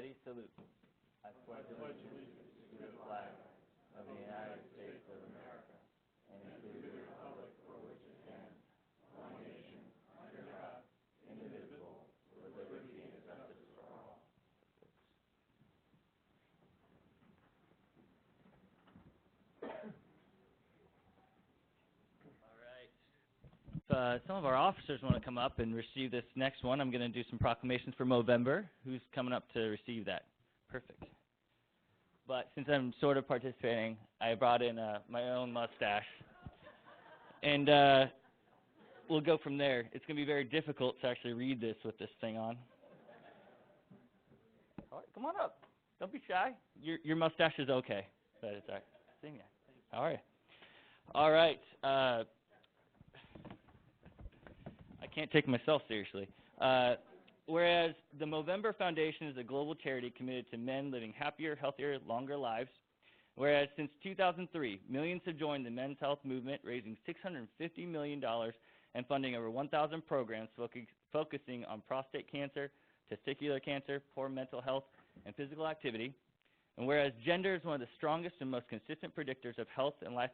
Ready? Salute. I pledge allegiance to the flag of the United States of America and to the republic for which it stands, one nation, under God, indivisible, with liberty and justice for all. All right. If some of our officers want to come up and receive this next one, I'm going to do some proclamations for Movember. Who's coming up to receive that? Perfect. But since I'm sort of participating, I brought in my own mustache. And we'll go from there. It's going to be very difficult to actually read this with this thing on. All right, come on up. Don't be shy. Your mustache is okay. But it's all right. Sing it. How are you? All right. I can't take myself seriously. Whereas the Movember Foundation is a global charity committed to men living happier, healthier, longer lives. Whereas since 2003, millions have joined the men's health movement, raising $650 million and funding over 1,000 programs focusing on prostate cancer, testicular cancer, poor mental health, and physical activity. And whereas gender is one of the strongest and most consistent predictors of health and life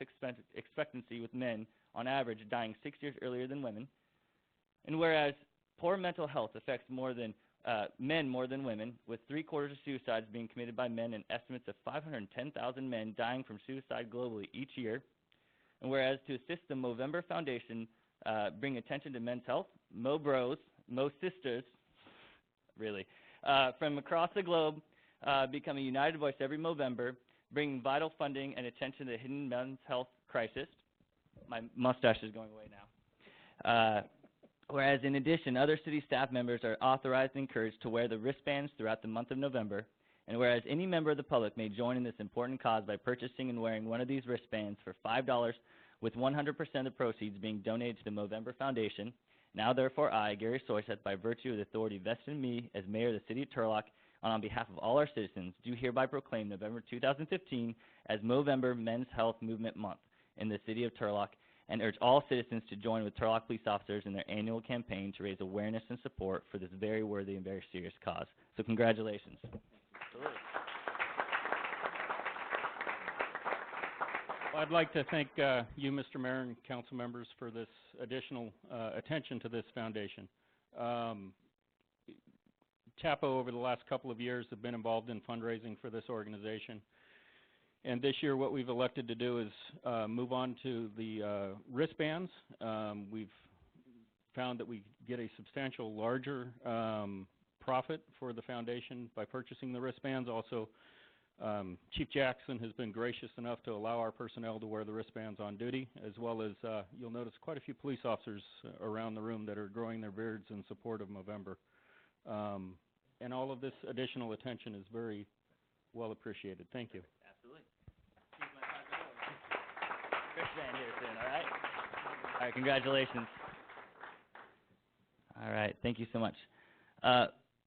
expectancy, with men, on average, dying 6 years earlier than women. And whereas poor mental health affects men more than women, with 3/4 of suicides being committed by men and estimates of 510,000 men dying from suicide globally each year. And whereas to assist the Movember Foundation bring attention to men's health, Mo Bros, Mo Sisters, really, from across the globe become a united voice every Movember, bringing vital funding and attention to the hidden men's health crisis. My mustache is going away now. Whereas, in addition, other city staff members are authorized and encouraged to wear the wristbands throughout the month of November. And whereas any member of the public may join in this important cause by purchasing and wearing one of these wristbands for $5, with 100% of the proceeds being donated to the Movember Foundation. Now, therefore, I, Gary Soyset, by virtue of the authority vested in me as mayor of the city of Turlock, and on behalf of all our citizens, do hereby proclaim November 2015 as Movember Men's Health Movement Month in the city of Turlock, and urge all citizens to join with Turlock police officers in their annual campaign to raise awareness and support for this very worthy and very serious cause. So congratulations. Absolutely. Well, I'd like to thank you, Mr. Mayor, and council members for this additional attention to this foundation. TAPO over the last couple of years have been involved in fundraising for this organization. And this year what we've elected to do is move on to the wristbands. We've found that we get a substantial larger profit for the foundation by purchasing the wristbands. Also, Chief Jackson has been gracious enough to allow our personnel to wear the wristbands on duty, as well as you'll notice quite a few police officers around the room that are growing their beards in support of Movember. And all of this additional attention is very well appreciated. Thank you. Absolutely. Wristband here soon, all right? All right, congratulations. All right, thank you so much.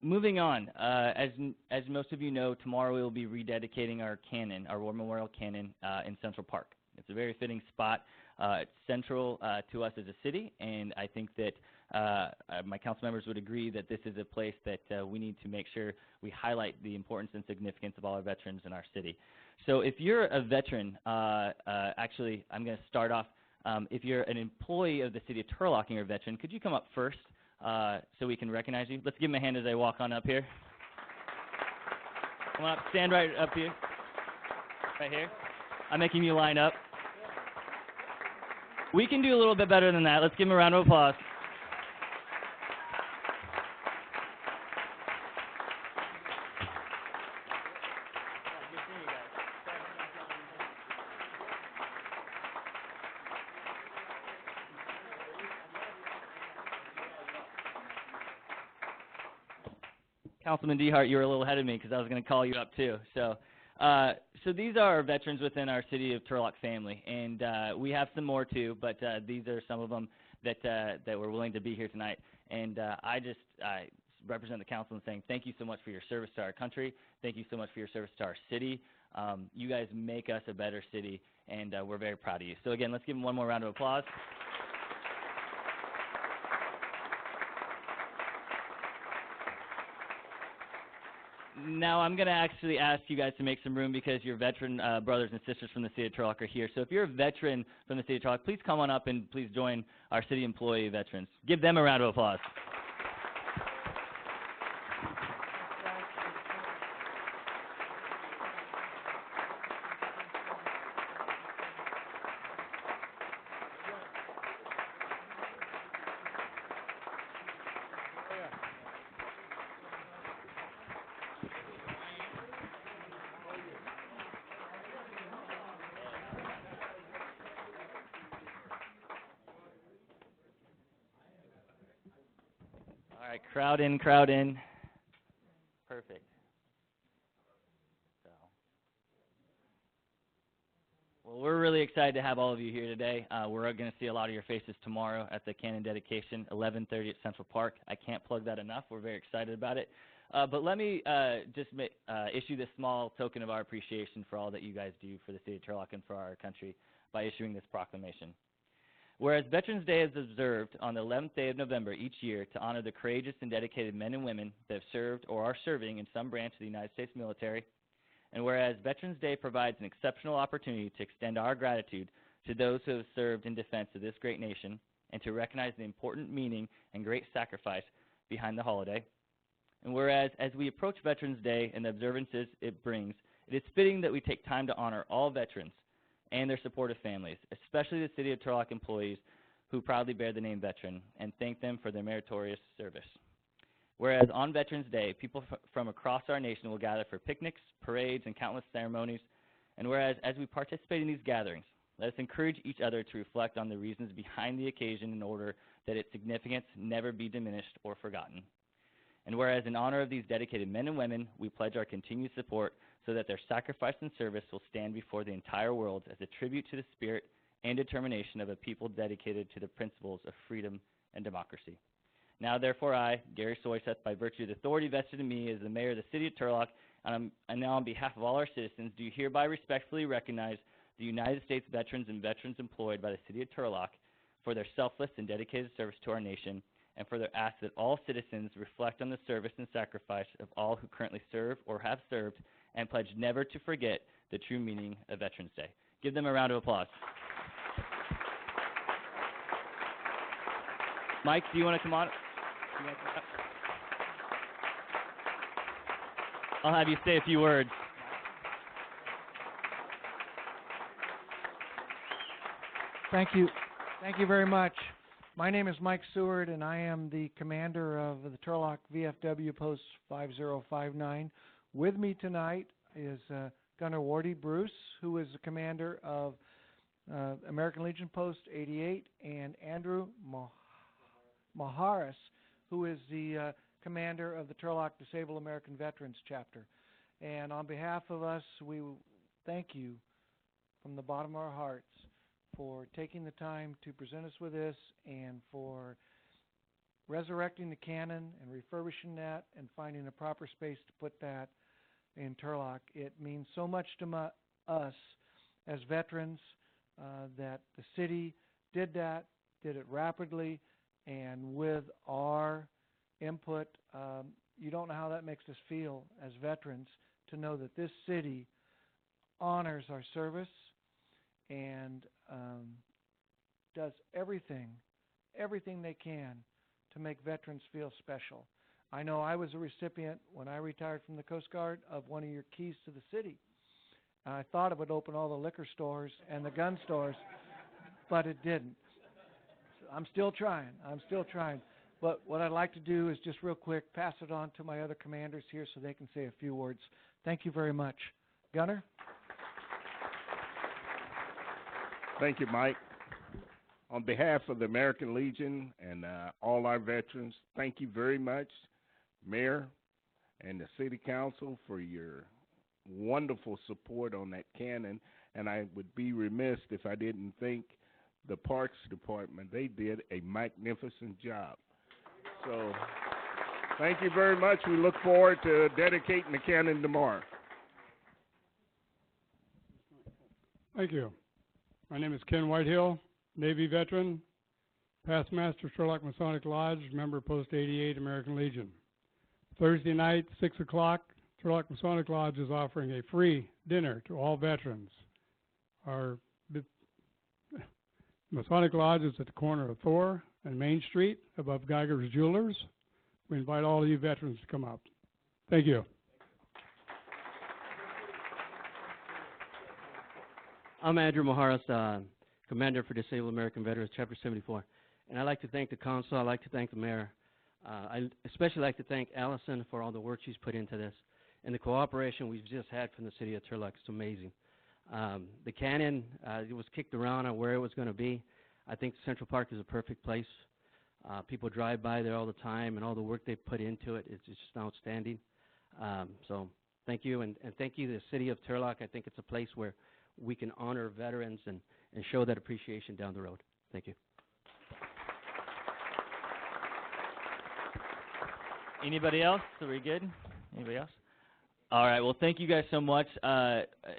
Moving on, as most of you know, tomorrow we will be rededicating our cannon, our War Memorial Cannon in Central Park. It's a very fitting spot. It's central to us as a city, and I think that my council members would agree that this is a place that we need to make sure we highlight the importance and significance of all our veterans in our city. So if you're a veteran, actually I'm going to start off, if you're an employee of the city of Turlock and you're a veteran, could you come up first so we can recognize you? Let's give them a hand as they walk on up here. Come on up, stand right up here, right here. I'm making you line up. We can do a little bit better than that. Let's give them a round of applause. Councilman DeHart, you were a little ahead of me because I was going to call you up too. So these are our veterans within our City of Turlock family, and we have some more too, but these are some of them that were willing to be here tonight. And I represent the council in saying thank you so much for your service to our country. Thank you so much for your service to our city. You guys make us a better city, and we're very proud of you. So again, let's give them one more round of applause. Now I'm going to actually ask you guys to make some room because your veteran brothers and sisters from the city of Turlock are here. So if you're a veteran from the city of Turlock, please come on up and please join our city employee veterans. Give them a round of applause. All right, crowd in, crowd in. Perfect. So, well, we're really excited to have all of you here today. We're going to see a lot of your faces tomorrow at the Cannon dedication, 11:30 at Central Park. I can't plug that enough. We're very excited about it. But let me just issue this small token of our appreciation for all that you guys do for the city of Turlock and for our country by issuing this proclamation. Whereas Veterans Day is observed on the 11th day of November each year to honor the courageous and dedicated men and women that have served or are serving in some branch of the United States military, and whereas Veterans Day provides an exceptional opportunity to extend our gratitude to those who have served in defense of this great nation and to recognize the important meaning and great sacrifice behind the holiday, and whereas as we approach Veterans Day and the observances it brings, it is fitting that we take time to honor all veterans and their supportive families, especially the City of Turlock employees who proudly bear the name veteran, and thank them for their meritorious service. Whereas on Veterans Day, people from across our nation will gather for picnics, parades, and countless ceremonies, and whereas as we participate in these gatherings, let us encourage each other to reflect on the reasons behind the occasion in order that its significance never be diminished or forgotten. And whereas in honor of these dedicated men and women, we pledge our continued support so that their sacrifice and service will stand before the entire world as a tribute to the spirit and determination of a people dedicated to the principles of freedom and democracy. Now, therefore, I, Gary Soyseth, by virtue of the authority vested in me as the mayor of the city of Turlock, and now on behalf of all our citizens, do hereby respectfully recognize the United States veterans and veterans employed by the city of Turlock for their selfless and dedicated service to our nation, and further ask that all citizens reflect on the service and sacrifice of all who currently serve or have served, and pledge never to forget the true meaning of Veterans Day. Give them a round of applause. Mike, do you want to come on? I'll have you say a few words. Thank you. Thank you very much. My name is Mike Seward, and I am the commander of the Turlock VFW Post 5059. With me tonight is Gunner Wardy Bruce, who is the commander of American Legion Post 88, and Andrew Maharis, who is the commander of the Turlock Disabled American Veterans Chapter. And on behalf of us, we thank you from the bottom of our hearts for taking the time to present us with this and for resurrecting the cannon and refurbishing that and finding a proper space to put that in Turlock. It means so much to us as veterans that the city did that, did it rapidly, and with our input. You don't know how that makes us feel as veterans to know that this city honors our service and does everything they can to make veterans feel special. I know I was a recipient when I retired from the Coast Guard of one of your keys to the city. I thought it would open all the liquor stores and the gun stores, but it didn't. So I'm still trying. But what I'd like to do is just real quick pass it on to my other commanders here so they can say a few words. Thank you very much. Gunner? Thank you, Mike. On behalf of the American Legion and all our veterans, thank you very much, Mayor and the City Council, for your wonderful support on that cannon. And I would be remiss if I didn't thank the Parks Department. They did a magnificent job. So thank you very much. We look forward to dedicating the cannon tomorrow. Thank you. My name is Ken Whitehill, Navy veteran, past master, Turlock Masonic Lodge, member Post 88, American Legion. Thursday night, 6 o'clock, Turlock Masonic Lodge is offering a free dinner to all veterans. Our Masonic Lodge is at the corner of Thor and Main Street above Geiger's Jewelers. We invite all of you veterans to come out. Thank you. I'm Andrew Maharas, Commander for Disabled American Veterans, Chapter 74. And I'd like to thank the council. I'd like to thank the mayor. I'd especially like to thank Allison for all the work she's put into this and the cooperation we've just had from the city of Turlock. It's amazing. The canyon, it was kicked around on where it was going to be. I think Central Park is a perfect place. People drive by there all the time, and all the work they've put into it is just outstanding. So thank you, and thank you to the city of Turlock. I think it's a place where we can honor veterans and show that appreciation down the road. Thank you. Anybody else? Are we good? Anybody else? All right. Well, thank you guys so much.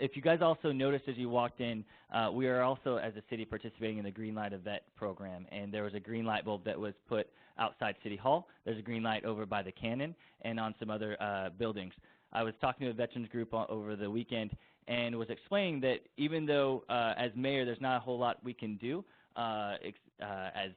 If you guys also noticed as you walked in, we are also, as a city, participating in the Green Light Event program. And there was a green light bulb that was put outside City Hall. There's a green light over by the cannon and on some other buildings. I was talking to a veterans group over the weekend and was explaining that even though, as mayor, there's not a whole lot we can do as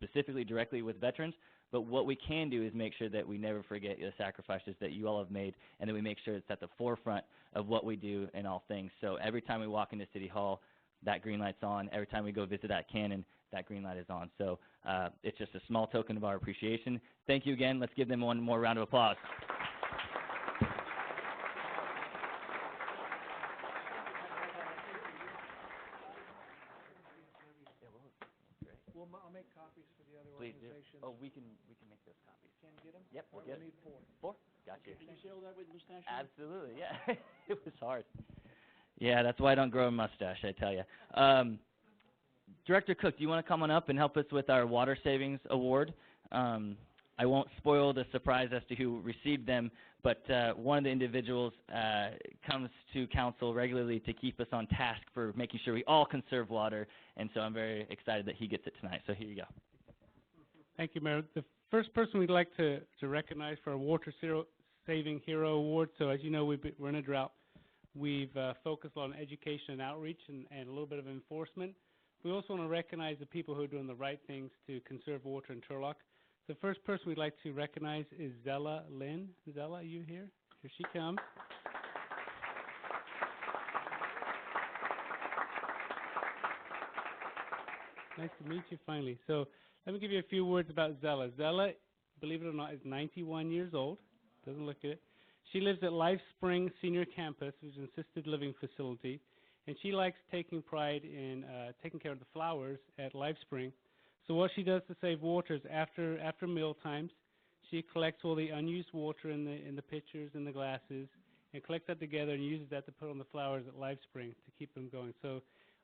specifically directly with veterans, but what we can do is make sure that we never forget the sacrifices that you all have made, and that we make sure it's at the forefront of what we do in all things. So every time we walk into City Hall, that green light's on. Every time we go visit that cannon, that green light is on. So it's just a small token of our appreciation. Thank you again. Let's give them one more round of applause. I'll make copies for the other Please do. organizations. Oh, we can make those copies. Can you get them? Yep, we'll get We'll need 4. 4? Gotcha. Can you say all that with mustache? Absolutely, yeah. It was hard. Yeah, that's why I don't grow a mustache, I tell you. Director Cook, do you want to come on up and help us with our Water Savings Award? I won't spoil the surprise as to who received them, but one of the individuals comes to council regularly to keep us on task for making sure we all conserve water, and so I'm very excited that he gets it tonight. So here you go. Thank you, Mayor. The first person we'd like to recognize for our Water Saving Hero Award. So as you know, we're in a drought. We've focused on education and outreach and a little bit of enforcement. We also want to recognize the people who are doing the right things to conserve water in Turlock. The first person we'd like to recognize is Zella Lynn. Zella, are you here? Here she comes. Nice to meet you finally. So let me give you a few words about Zella. Zella, believe it or not, is 91 years old. Doesn't look at it. She lives at Life Spring Senior Campus, which is an assisted living facility, and she likes taking pride in taking care of the flowers at Life Spring. So what she does to save water is after meal times, she collects all the unused water in the pitchers and the glasses, and collects that together and uses that to put on the flowers at Life Spring to keep them going. So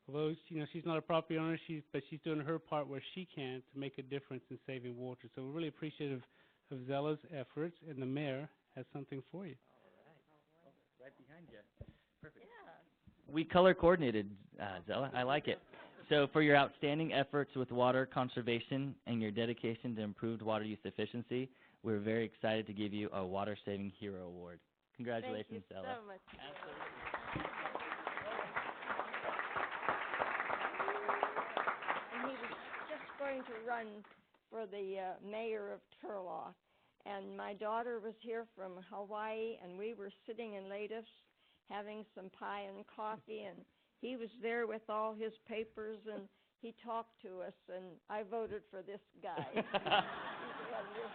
although she's not a property owner, but she's doing her part where she can to make a difference in saving water. So we're really appreciative of Zella's efforts, and the mayor has something for you. All right. Right behind you. Perfect. Yeah. We color coordinated, Zella. I like it. So for your outstanding efforts with water conservation and your dedication to improved water use efficiency, we're very excited to give you a Water Saving Hero Award. Congratulations, Zella. Thank you so much. Absolutely. And he was just going to run for the mayor of Turlock. And my daughter was here from Hawaii, and we were sitting in Latis having some pie and coffee, and he was there with all his papers, and he talked to us, and I voted for this guy. He's wonderful.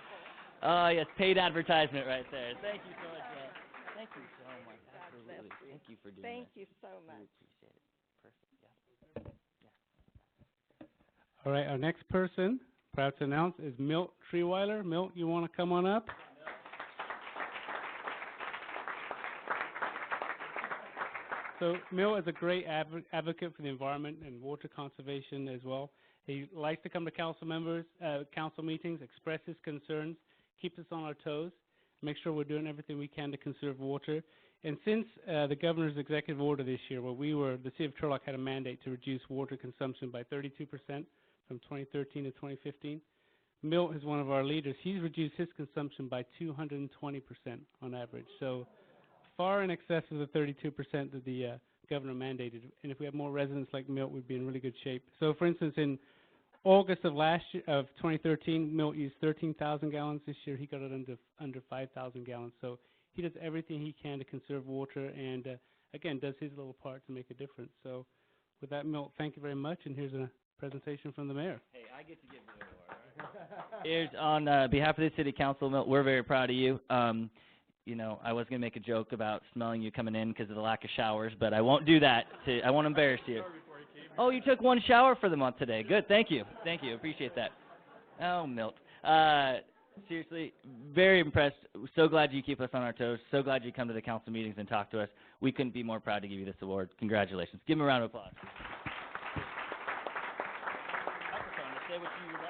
Oh, yes, paid advertisement right there. Thank you so much, Zella. Thank you so much. God Absolutely. bless you. Thank you for doing Thank that. you so We much. appreciate it. Perfect. Yeah. All right, our next person, proud to announce, is Milt Treeweiler. Milt, you want to come on up? So Milt is a great advocate for the environment and water conservation as well. He likes to come to council meetings, express his concerns, keeps us on our toes, make sure we're doing everything we can to conserve water. And since the governor's executive order this year, where the city of Turlock had a mandate to reduce water consumption by 32% from 2013 to 2015, Milt is one of our leaders. He's reduced his consumption by 220% on average. So far in excess of the 32% that the governor mandated. And if we have more residents like Milt, we'd be in really good shape. So, for instance, in August of last year, of 2013, Milt used 13,000 gallons. This year, he got it under 5,000 gallons. So he does everything he can to conserve water, and again, does his little part to make a difference. So, with that, Milt, thank you very much. And here's a presentation from the mayor. Hey, I get to give the award. Here's on behalf of the city council, Milt, we're very proud of you. You know, I was going to make a joke about smelling you coming in because of the lack of showers, but I won't do that. I won't embarrass you. Oh, you took one shower for the month today. Good, thank you. Thank you, appreciate that. Oh, Milt. Seriously, very impressed. So glad you keep us on our toes. So glad you come to the council meetings and talk to us. We couldn't be more proud to give you this award. Congratulations. Give him a round of applause. Microphone to say what you like.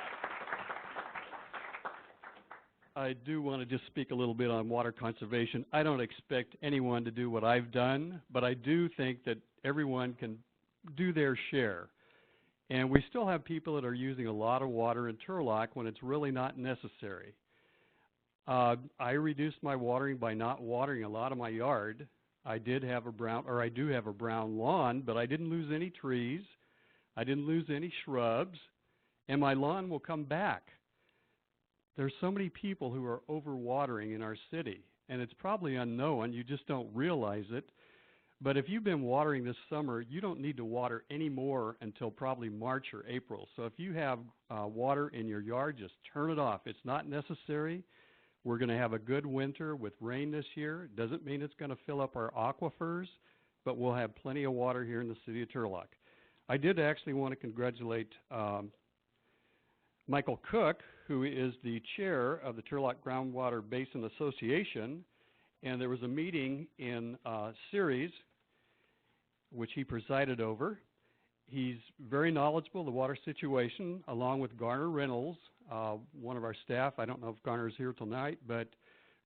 I do want to just speak a little bit on water conservation. I don't expect anyone to do what I've done, but I do think that everyone can do their share. And we still have people that are using a lot of water in Turlock when it's really not necessary. I reduced my watering by not watering a lot of my yard. I do have a brown lawn, but I didn't lose any trees. I didn't lose any shrubs, and my lawn will come back. There's so many people who are overwatering in our city, and it's probably unknown. You just don't realize it. But if you've been watering this summer, you don't need to water any more until probably March or April. So if you have water in your yard, just turn it off. It's not necessary. We're going to have a good winter with rain this year. It doesn't mean it's going to fill up our aquifers, but we'll have plenty of water here in the city of Turlock. I did actually want to congratulate Michael Cook, who is the chair of the Turlock Groundwater Basin Association, and there was a meeting in Ceres, which he presided over. He's very knowledgeable of the water situation, along with Garner Reynolds, one of our staff. I don't know if Garner is here tonight, but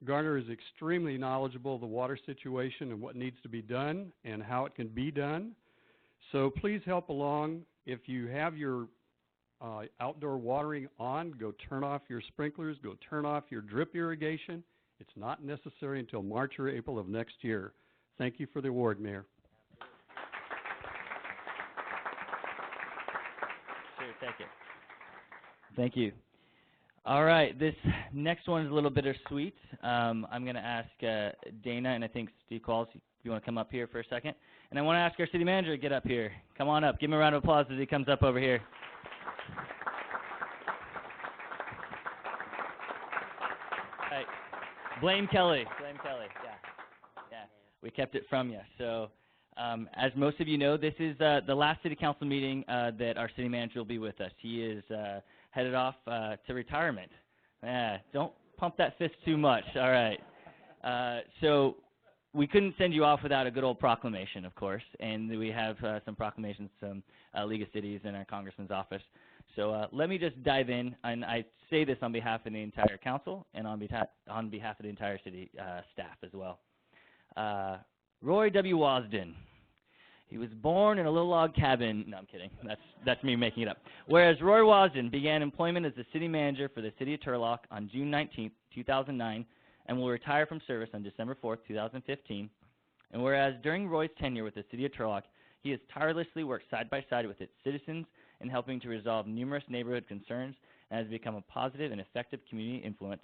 Garner is extremely knowledgeable of the water situation and what needs to be done and how it can be done. So please help along. If you have your outdoor watering on, go turn off your sprinklers, go turn off your drip irrigation. It's not necessary until March or April of next year. Thank you for the award, Mayor. Sure, thank you. Thank you. All right, this next one is a little bittersweet. I'm going to ask Dana and I think Steve Qualls, if you want to come up here for a second. And I want to ask our city manager to get up here. Come on up. Give him a round of applause as he comes up over here. Right. Blame Kelly. Blame Kelly. Yeah. We kept it from you. So, as most of you know, this is the last city council meeting that our city manager will be with us. He is headed off to retirement. Don't pump that fist too much. All right. So we couldn't send you off without a good old proclamation, of course, and we have some proclamations from League of Cities and our congressman's office. So let me just dive in, and I say this on behalf of the entire council and on behalf of the entire city staff as well. Roy W. Wasden. He was born in a little log cabin. No, I'm kidding. That's me making it up. Whereas Roy Wasden began employment as the city manager for the city of Turlock on June 19, 2009, and will retire from service on December 4, 2015. And whereas during Roy's tenure with the city of Turlock, he has tirelessly worked side by side with its citizens in helping to resolve numerous neighborhood concerns and has become a positive and effective community influence.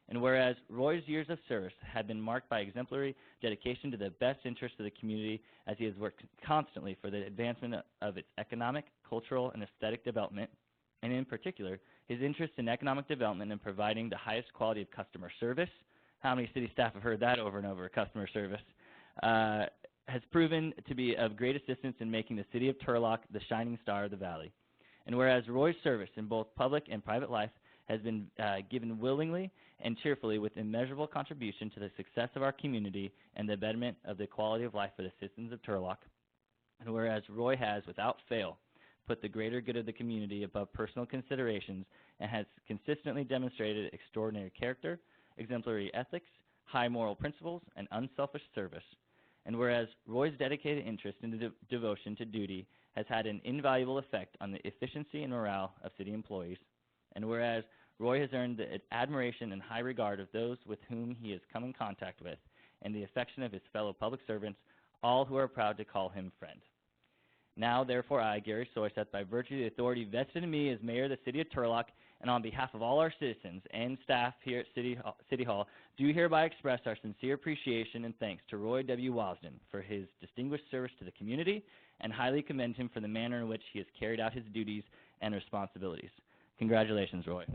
And whereas Roy's years of service have been marked by exemplary dedication to the best interests of the community as he has worked constantly for the advancement of its economic, cultural, and aesthetic development, and in particular, his interest in economic development and providing the highest quality of customer service. How many city staff have heard that over and over, customer service? Has proven to be of great assistance in making the city of Turlock the shining star of the valley. And whereas Roy's service in both public and private life has been given willingly and cheerfully with immeasurable contribution to the success of our community and the betterment of the quality of life for the citizens of Turlock. And whereas Roy has, without fail, put the greater good of the community above personal considerations and has consistently demonstrated extraordinary character, exemplary ethics, high moral principles, and unselfish service. And whereas Roy's dedicated interest and devotion to duty has had an invaluable effect on the efficiency and morale of city employees. And whereas Roy has earned the admiration and high regard of those with whom he has come in contact with, and the affection of his fellow public servants, all who are proud to call him friend. Now, therefore, I, Gary Soyseth, by virtue of the authority vested in me as mayor of the city of Turlock, and on behalf of all our citizens and staff here at City Hall, do hereby express our sincere appreciation and thanks to Roy W. Wasden for his distinguished service to the community, and highly commend him for the manner in which he has carried out his duties and responsibilities. Congratulations, Roy.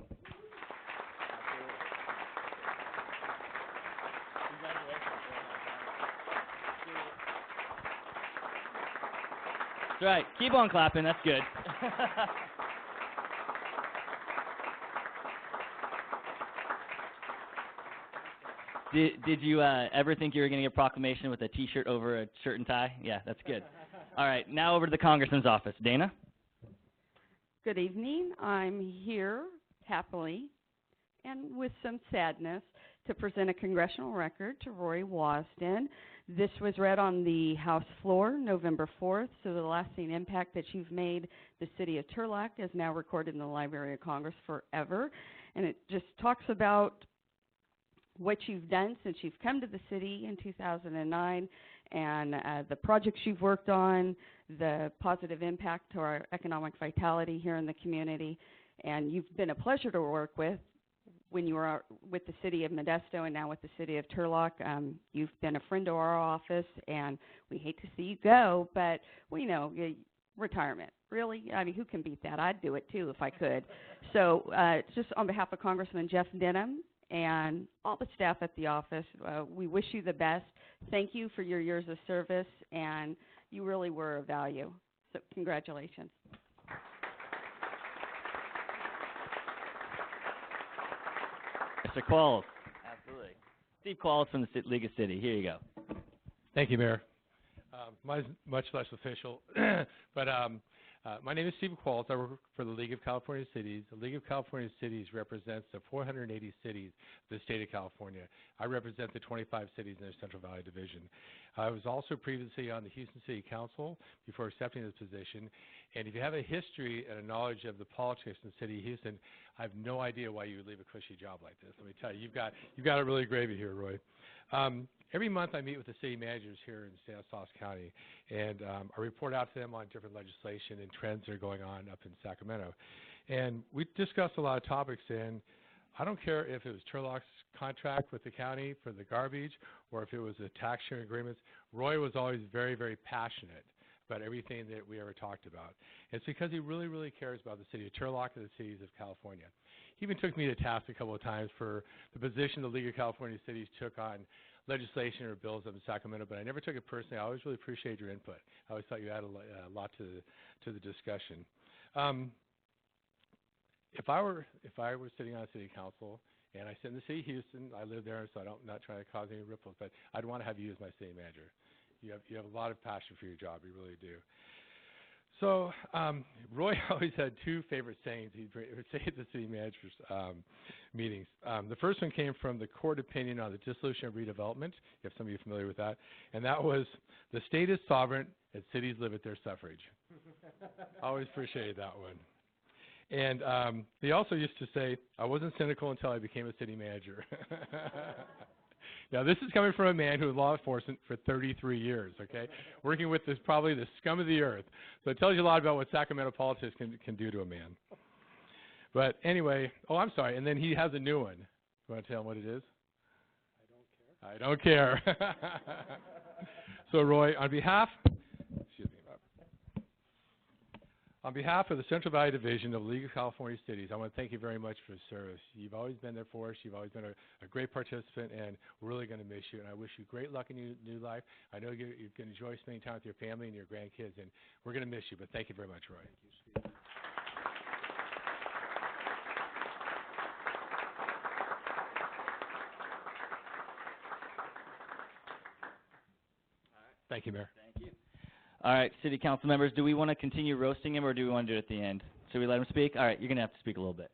That's right. Keep on clapping. That's good. Did you ever think you were going to get a proclamation with a T-shirt over a shirt and tie? Yeah, that's good. All right, now over to the Congressman's office. Dana? Good evening. I'm here happily and with some sadness to present a congressional record to Roy Wasden. This was read on the House floor November 4th, so the lasting impact that you've made the city of Turlock is now recorded in the Library of Congress forever. And it just talks about what you've done since you've come to the city in 2009 and the projects you've worked on, the positive impact to our economic vitality here in the community. And you've been a pleasure to work with when you were with the city of Modesto and now with the city of Turlock. You've been a friend to our office, and we hate to see you go, but we know retirement. Really? I mean, who can beat that? I'd do it, too, if I could. So just on behalf of Congressman Jeff Denham and all the staff at the office, we wish you the best. Thank you for your years of service, and you really were of value. So congratulations. Mr. Qualls. Absolutely. Steve Qualls from the League of Cities. Here you go. Thank you, Mayor. Mine's much less official, but my name is Steve Qualls. I work for the League of California Cities. The League of California Cities represents the 480 cities of the state of California. I represent the 25 cities in the Central Valley Division. I was also previously on the Houston City Council before accepting this position. And if you have a history and a knowledge of the politics in the city of Houston, I have no idea why you would leave a cushy job like this. Let me tell you, you've got it really gravy here, Roy. Every month I meet with the city managers here in Stanislaus County, and I report out to them on different legislation and trends that are going on up in Sacramento. And we discussed a lot of topics, and I don't care if it was Turlock's contract with the county for the garbage or if it was the tax sharing agreements. Roy was always very, very passionate about everything that we ever talked about. It's because he really, really cares about the city of Turlock and the cities of California. He even took me to task a couple of times for the position the League of California Cities took on legislation or bills up in Sacramento, but I never took it personally. I always really appreciated your input. I always thought you added a lot to the discussion. If I were sitting on a city council and I sit in the city of Houston, I live there, so I'm not trying to cause any ripples, but I'd want to have you as my city manager. You have a lot of passion for your job. You really do. So Roy always had two favorite sayings he would say at the city managers' meetings. The first one came from the court opinion on the dissolution of redevelopment, if some of you are familiar with that, and that was, the state is sovereign and cities live at their suffrage. Always appreciated that one. And he also used to say, I wasn't cynical until I became a city manager. Now, this is coming from a man who was law enforcement for 33 years, okay, working with probably the scum of the earth. So it tells you a lot about what Sacramento politics can do to a man. But anyway, oh, I'm sorry, and then he has a new one. You want to tell him what it is? I don't care. So, Roy, on behalf of the Central Valley Division of the League of California Cities, I want to thank you very much for your service. You've always been there for us. You've always been a great participant, and we're really going to miss you. And I wish you great luck in your new life. I know you're going to enjoy spending time with your family and your grandkids, and we're going to miss you. But thank you very much, Roy. Thank you, Steve. Thank you, Mayor. Thank you. All right, city council members, do we want to continue roasting him or do we want to do it at the end? Should we let him speak? All right, you're going to have to speak a little bit.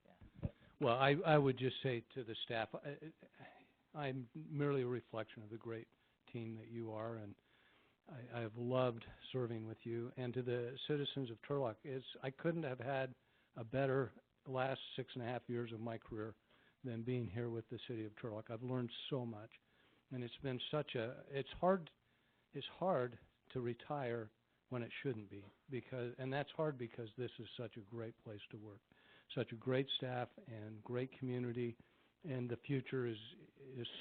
Well, I would just say to the staff, I'm merely a reflection of the great team that you are, and I have loved serving with you. And to the citizens of Turlock, I couldn't have had a better last 6.5 years of my career than being here with the city of Turlock. I've learned so much. And it's been it's hard to retire when it shouldn't be, and that's hard because this is such a great place to work, such a great staff and great community, and the future is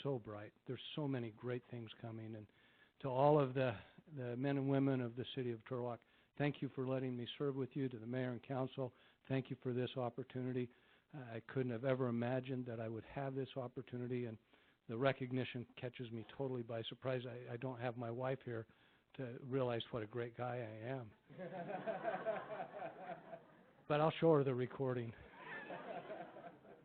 so bright. There's so many great things coming, and to all of the men and women of the city of Turlock, thank you for letting me serve with you. To the mayor and council, thank you for this opportunity. I couldn't have ever imagined that I would have this opportunity, and the recognition catches me totally by surprise. I don't have my wife here to realize what a great guy I am. But I'll show her the recording.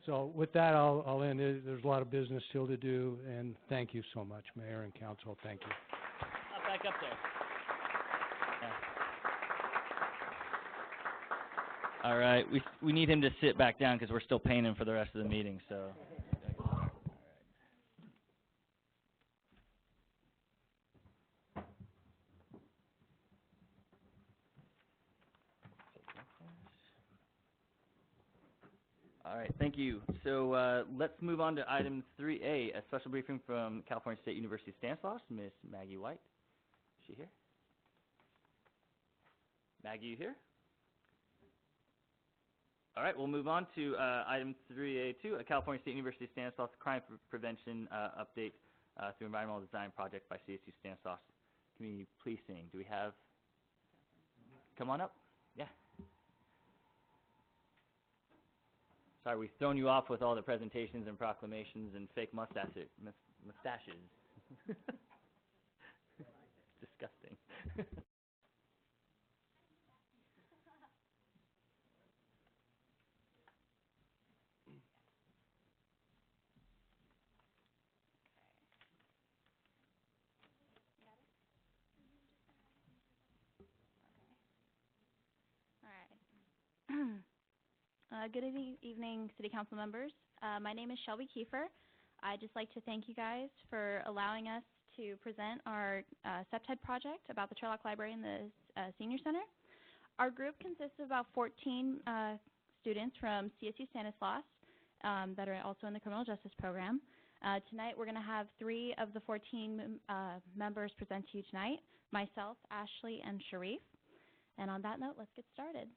So with that, I'll end it. There's a lot of business still to do, and thank you so much, Mayor and Council. Thank you. Back up there. Yeah. All right, we need him to sit back down because we're still paying him for the rest of the meeting, so. All right, thank you. So let's move on to item 3A, a special briefing from California State University Stanislaus, Miss Maggie White. Is she here? Maggie, you here? All right, we'll move on to item 3A2, a California State University Stanislaus crime prevention update through environmental design project by CSU Stanislaus Community Policing. Do we have? Come on up. Yeah. Sorry, we've thrown you off with all the presentations and proclamations and fake mustaches. Disgusting. Good evening, City Council members. My name is Shelby Kiefer. I'd just like to thank you guys for allowing us to present our SEPTED project about the Turlock Library and the Senior Center. Our group consists of about 14 students from CSU Stanislaus that are also in the criminal justice program. Tonight we're going to have 3 of the 14 members present to you tonight, myself, Ashley, and Sharif. And on that note, let's get started.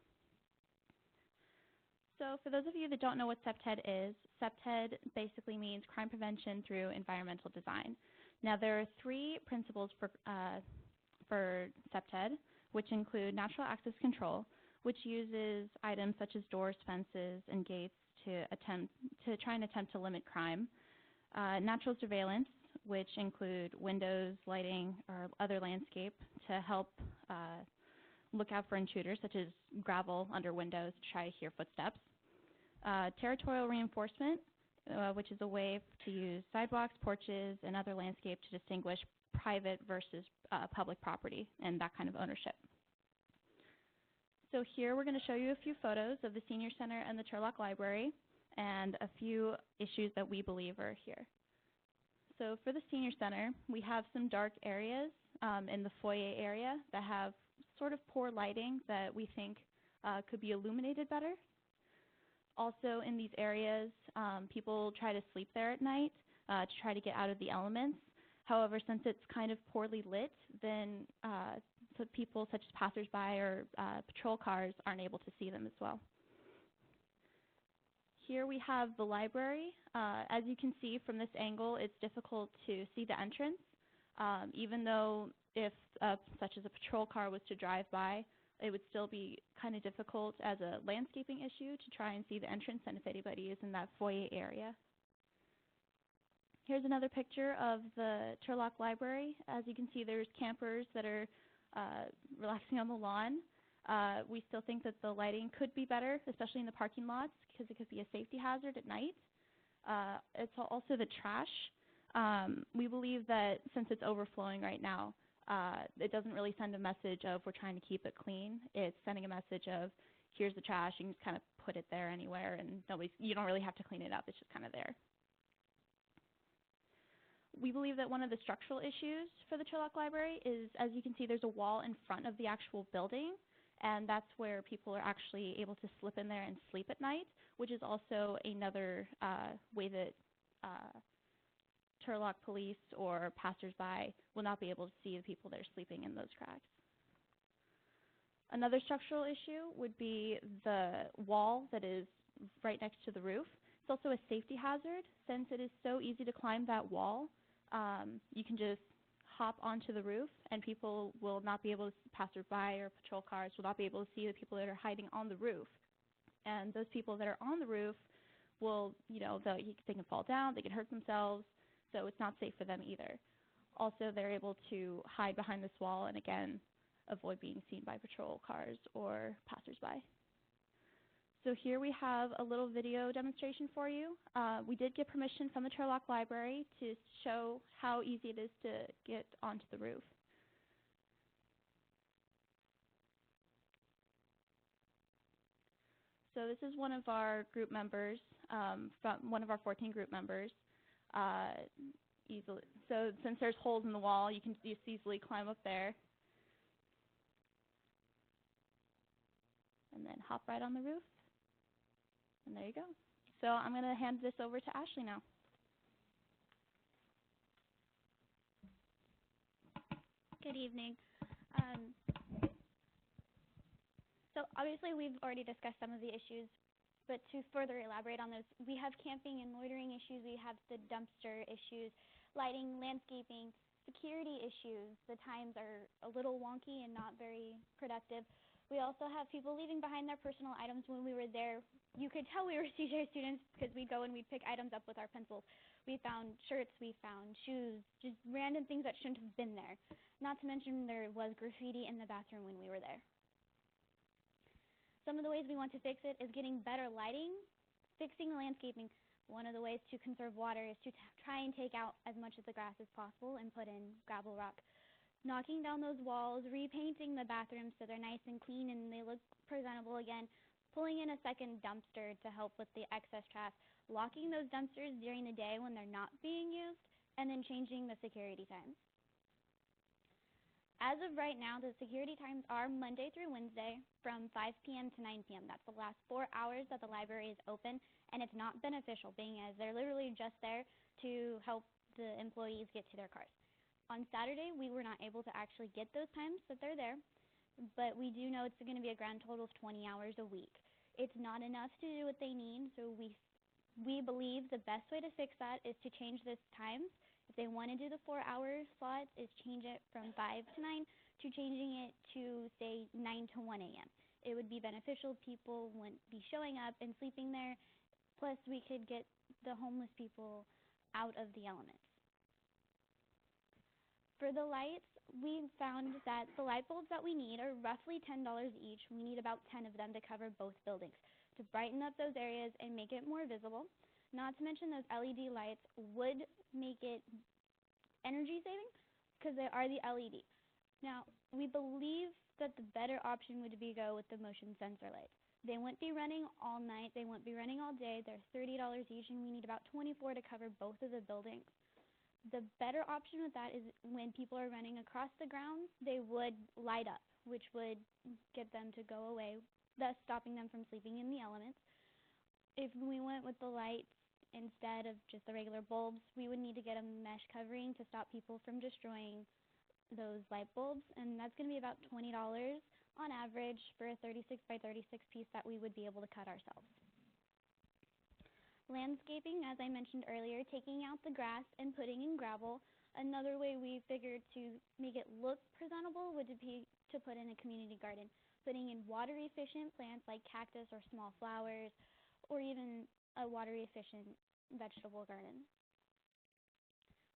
So for those of you that don't know what SEPTED is, SEPTED basically means crime prevention through environmental design. Now there are 3 principles for SEPTED, which include natural access control, which uses items such as doors, fences, and gates to try and attempt to limit crime. Natural surveillance, which include windows, lighting, or other landscape to help look out for intruders, such as gravel under windows to try to hear footsteps. Territorial reinforcement, which is a way to use sidewalks, porches, and other landscape to distinguish private versus public property and that kind of ownership. So here we're going to show you a few photos of the Senior Center and the Turlock Library and a few issues that we believe are here. So for the Senior Center, we have some dark areas in the foyer area that have sort of poor lighting that we think could be illuminated better. Also in these areas, people try to sleep there at night to try to get out of the elements. However, since it's kind of poorly lit, then so people such as passersby or patrol cars aren't able to see them as well. Here we have the library. As you can see from this angle, it's difficult to see the entrance, even though if such as a patrol car was to drive by, it would still be kind of difficult as a landscaping issue to try and see the entrance and if anybody is in that foyer area. Here's another picture of the Turlock Library. As you can see, there's campers that are relaxing on the lawn. We still think that the lighting could be better, especially in the parking lots, because it could be a safety hazard at night. It's also the trash. We believe that since it's overflowing right now, it doesn't really send a message of we're trying to keep it clean. It's sending a message of here's the trash, you can just kind of put it there anywhere and you don't really have to clean it up, it's just kind of there. We believe that one of the structural issues for the Turlock Library is, as you can see, there's a wall in front of the actual building, and that's where people are actually able to slip in there and sleep at night, which is also another way that Turlock police or passersby will not be able to see the people that are sleeping in those cracks. Another structural issue would be the wall that is right next to the roof. It's also a safety hazard since it is so easy to climb that wall. You can just hop onto the roof and people will not be able to, passersby or patrol cars will not be able to see the people that are hiding on the roof. And those people that are on the roof will, they can fall down, they can hurt themselves, so it's not safe for them either. Also, they're able to hide behind this wall and, again, avoid being seen by patrol cars or passersby. So here we have a little video demonstration for you. We did get permission from the Turlock Library to show how easy it is to get onto the roof. So this is one of our group members, from one of our 14 group members. So since there's holes in the wall, you can just easily climb up there. And then hop right on the roof. And there you go. So I'm going to hand this over to Ashley now. Good evening. So obviously we've already discussed some of the issues, but to further elaborate on those, we have camping and loitering issues, we have the dumpster issues, lighting, landscaping, security issues. The times are a little wonky and not very productive. We also have people leaving behind their personal items. When we were there, you could tell we were CJ students because we'd go and we'd pick items up with our pencils. We found shirts, we found shoes, just random things that shouldn't have been there. Not to mention there was graffiti in the bathroom when we were there. Some of the ways we want to fix it is getting better lighting, fixing the landscaping. One of the ways to conserve water is to try and take out as much of the grass as possible and put in gravel rock. Knocking down those walls, repainting the bathrooms so they're nice and clean and they look presentable again, pulling in a second dumpster to help with the excess trash, locking those dumpsters during the day when they're not being used, and then changing the security times. As of right now, the security times are Monday through Wednesday from 5 p.m. to 9 p.m. That's the last 4 hours that the library is open, and it's not beneficial, being as they're literally just there to help the employees get to their cars. On Saturday, we were not able to actually get those times that they're there, but we do know it's going to be a grand total of 20 hours a week. It's not enough to do what they need, so we believe the best way to fix that is to change this times. If they want to do the 4-hour slots, is change it from 5 to 9 to changing it to, say, 9 to 1 a.m. It would be beneficial. People wouldn't be showing up and sleeping there. Plus, we could get the homeless people out of the elements. For the lights, we found that the light bulbs that we need are roughly $10 each. We need about 10 of them to cover both buildings to brighten up those areas and make it more visible. Not to mention those LED lights would make it energy saving because they are the LED. Now, we believe that the better option would be go with the motion sensor lights. They wouldn't be running all night. They wouldn't be running all day. They're $30 each, and we need about 24 to cover both of the buildings. The better option with that is when people are running across the grounds, they would light up, which would get them to go away, thus stopping them from sleeping in the elements. If we went with the lights instead of just the regular bulbs, we would need to get a mesh covering to stop people from destroying those light bulbs, and that's going to be about $20 on average for a 36 by 36 piece that we would be able to cut ourselves. Landscaping, as I mentioned earlier, taking out the grass and putting in gravel. Another way we figured to make it look presentable would be to put in a community garden, putting in water-efficient plants like cactus or small flowers, or even a water-efficient vegetable garden.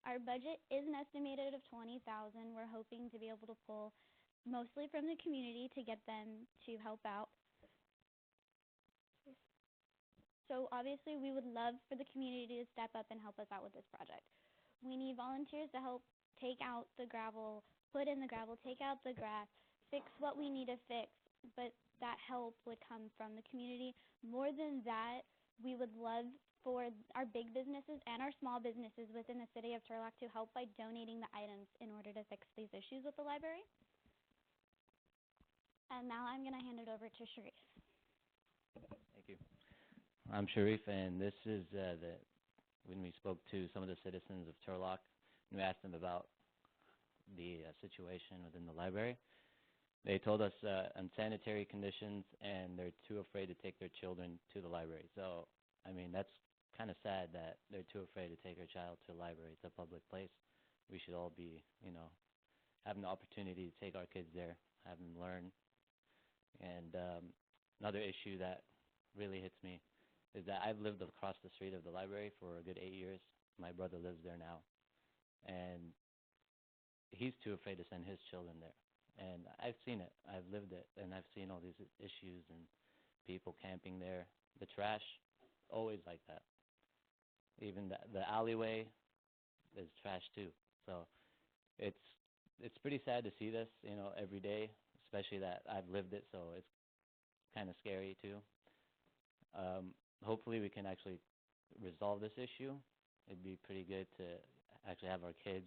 Our budget is an estimated of $20,000. We're hoping to be able to pull mostly from the community to get them to help out. So obviously we would love for the community to step up and help us out with this project. We need volunteers to help take out the gravel, put in the gravel, take out the grass, fix what we need to fix, but that help would come from the community. More than that, we would love for our big businesses and our small businesses within the city of Turlock to help by donating the items in order to fix these issues with the library. And now I'm going to hand it over to Sharif. Thank you. I'm Sharif, and this is the when we spoke to some of the citizens of Turlock, and we asked them about the situation within the library. They told us unsanitary conditions, and they're too afraid to take their children to the library. So, I mean, that's kind of sad that they're too afraid to take their child to a library. It's a public place. We should all be, having the opportunity to take our kids there, have them learn. And another issue that really hits me is that I've lived across the street of the library for a good 8 years. My brother lives there now. And he's too afraid to send his children there. And I've seen it. I've lived it. And I've seen all these issues and people camping there. The trash, always like that. Even the alleyway is trash too. So it's pretty sad to see this, every day, especially that I've lived it, so it's kind of scary too. Hopefully we can actually resolve this issue. It'd be pretty good to actually have our kids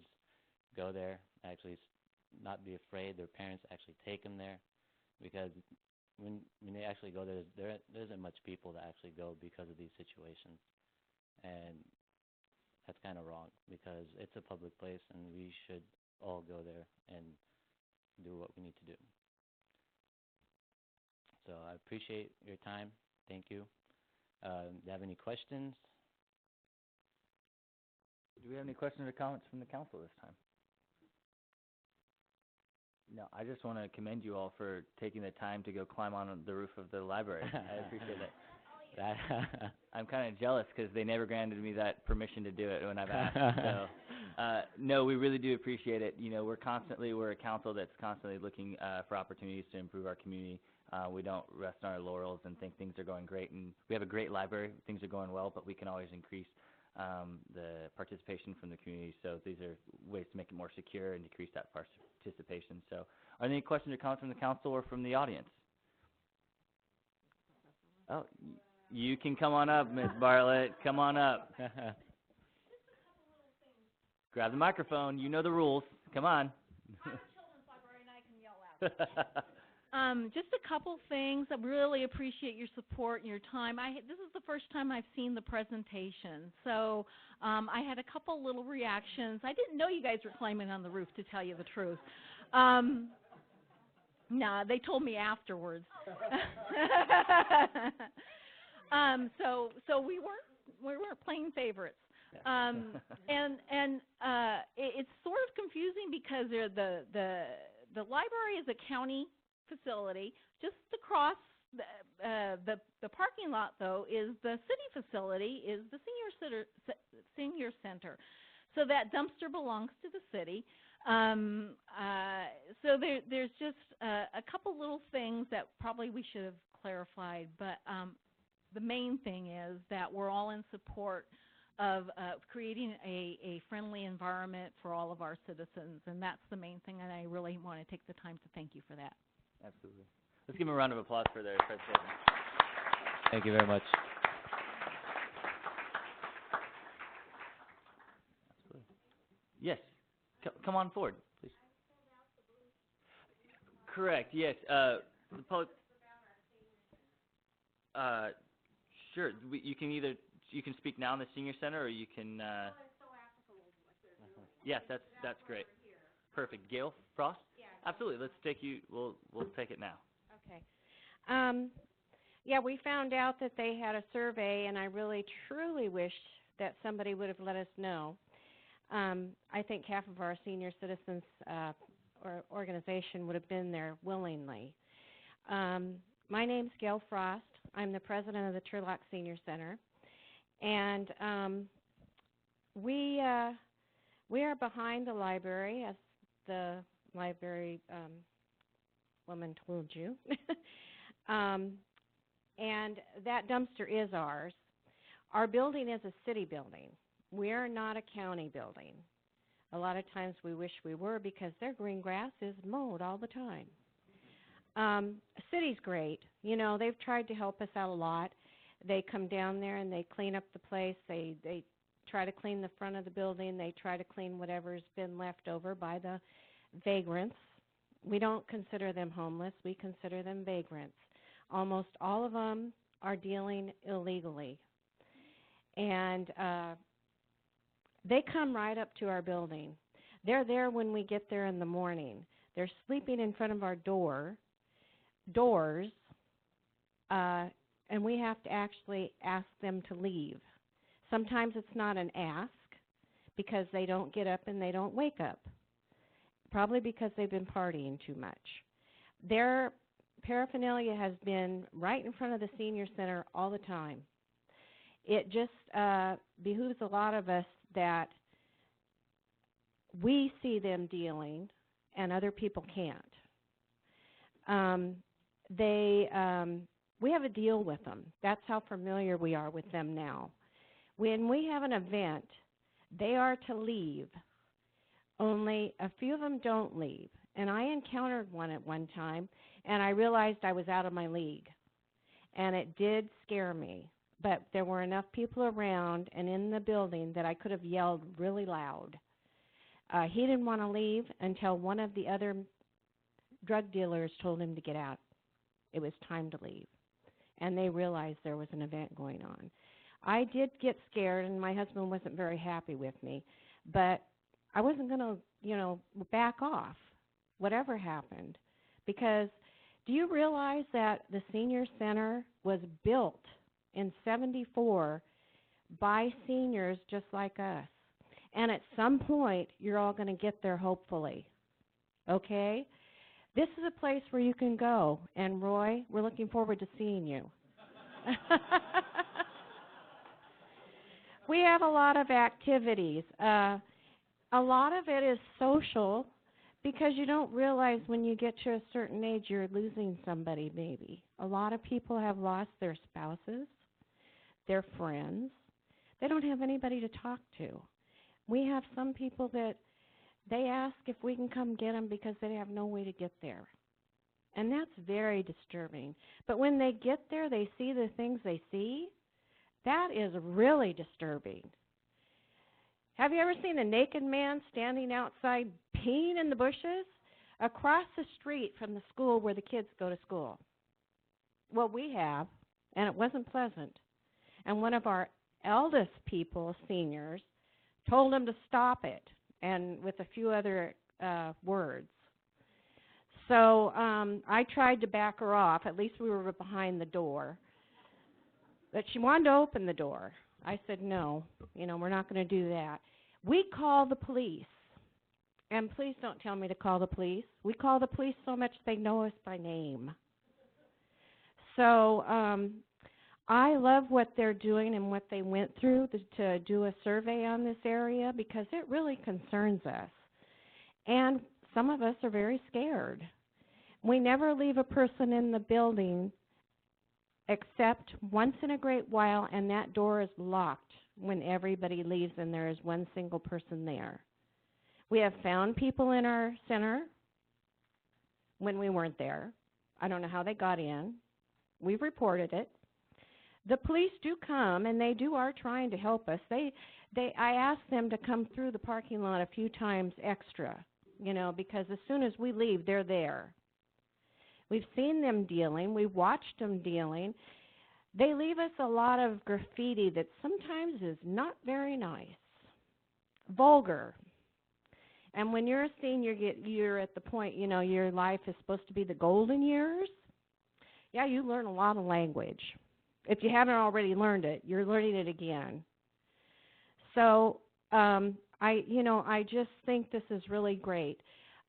go there, actually not be afraid, their parents actually take them there, because when they actually go there isn't much people that actually go because of these situations. And that's kind of wrong, because it's a public place and we should all go there and do what we need to do. So I appreciate your time. Thank you. Do you have any questions? Do we have any questions or comments from the council this time? No, I just want to commend you all for taking the time to go climb on the roof of the library. I appreciate it. I'm kind of jealous because they never granted me that permission to do it when I've asked. So, no, we really do appreciate it. We're a council that's constantly looking for opportunities to improve our community. We don't rest on our laurels and think things are going great. And we have a great library. Things are going well, but we can always increase the participation from the community. So these are ways to make it more secure and decrease that participation. So are there any questions or comments from the council or from the audience? Oh, you can come on up, Ms. Bartlett. Come on up. Grab the microphone. You know the rules. Come on. I'm a children's librarian, I can yell out. Just a couple things. I really appreciate your support and your time. This is the first time I've seen the presentation, so I had a couple little reactions. I didn't know you guys were climbing on the roof, to tell you the truth. Nah, they told me afterwards. So we weren't playing favorites. It's sort of confusing because the library is a county facility. Just across the parking lot, though, is the city facility, is the senior center. So that dumpster belongs to the city. So there's just a couple little things that probably we should have clarified, but the main thing is that we're all in support of creating a friendly environment for all of our citizens, and that's the main thing, and I really want to take the time to thank you for that. Absolutely. Let's give them a round of applause for their presentation. Thank you very much. Absolutely. Yes. Come on forward, please. Correct. Yes. The public. Sure. You can speak now in the senior center, or you can. Yes, that's great. Perfect. Gail Frost. Yeah. Absolutely. Let's take you. We'll take it now. Okay. Yeah, we found out that they had a survey, and I really, truly wished that somebody would have let us know. I think half of our senior citizens or organization would have been there willingly. My name's Gail Frost. I'm the president of the Turlock Senior Center, and we are behind the library, as the library woman told you. And that dumpster is ours. Our building is a city building. We are not a county building. A lot of times we wish we were, because their green grass is mowed all the time. City's great. You know, they've tried to help us out a lot. They come down there and they clean up the place. They try to clean the front of the building. They try to clean whatever's been left over by the vagrants. We don't consider them homeless. We consider them vagrants. Almost all of them are dealing illegally. And They come right up to our building. They're there when we get there in the morning. They're sleeping in front of our doors, and we have to actually ask them to leave. Sometimes it's not an ask because they don't get up and they don't wake up, probably because they've been partying too much. Their paraphernalia has been right in front of the senior center all the time. It just behooves a lot of us that we see them dealing and other people can't. We have a deal with them. That's how familiar we are with them now. When we have an event, they are to leave. Only a few of them don't leave. And I encountered one at one time, and I realized I was out of my league. And it did scare me. But there were enough people around and in the building that I could have yelled really loud. He didn't want to leave until one of the other drug dealers told him to get out. It was time to leave. And they realized there was an event going on. I did get scared, and my husband wasn't very happy with me. But I wasn't going to, back off, whatever happened. Because do you realize that the senior center was built in '74 by seniors just like us? And at some point, you're all going to get there, hopefully. Okay? This is a place where you can go. And, Roy, we're looking forward to seeing you. We have a lot of activities. A lot of it is social because you don't realize when you get to a certain age you're losing somebody, maybe. A lot of people have lost their spouses, their friends. They don't have anybody to talk to. We have some people that they ask if we can come get them because they have no way to get there. And that's very disturbing. But when they get there, they see the things they see. That is really disturbing. Have you ever seen a naked man standing outside peeing in the bushes across the street from the school where the kids go to school? Well, we have, and it wasn't pleasant. And one of our eldest people, seniors, told him to stop it, and with a few other words. So I tried to back her off. At least we were behind the door. But she wanted to open the door. I said, no, we're not going to do that. We call the police. And please don't tell me to call the police. We call the police so much they know us by name. So I love what they're doing and what they went through to do a survey on this area because it really concerns us. And some of us are very scared. We never leave a person in the building except once in a great while, and that door is locked when everybody leaves and there is one single person there. We have found people in our center when we weren't there. I don't know how they got in. We've reported it. The police do come, and they are trying to help us. I ask them to come through the parking lot a few times extra, because as soon as we leave, they're there. We've seen them dealing. We've watched them dealing. They leave us a lot of graffiti that sometimes is not very nice, vulgar. And when you're a senior, you're at the point, your life is supposed to be the golden years. Yeah, you learn a lot of language. If you haven't already learned it, you're learning it again. So I just think this is really great.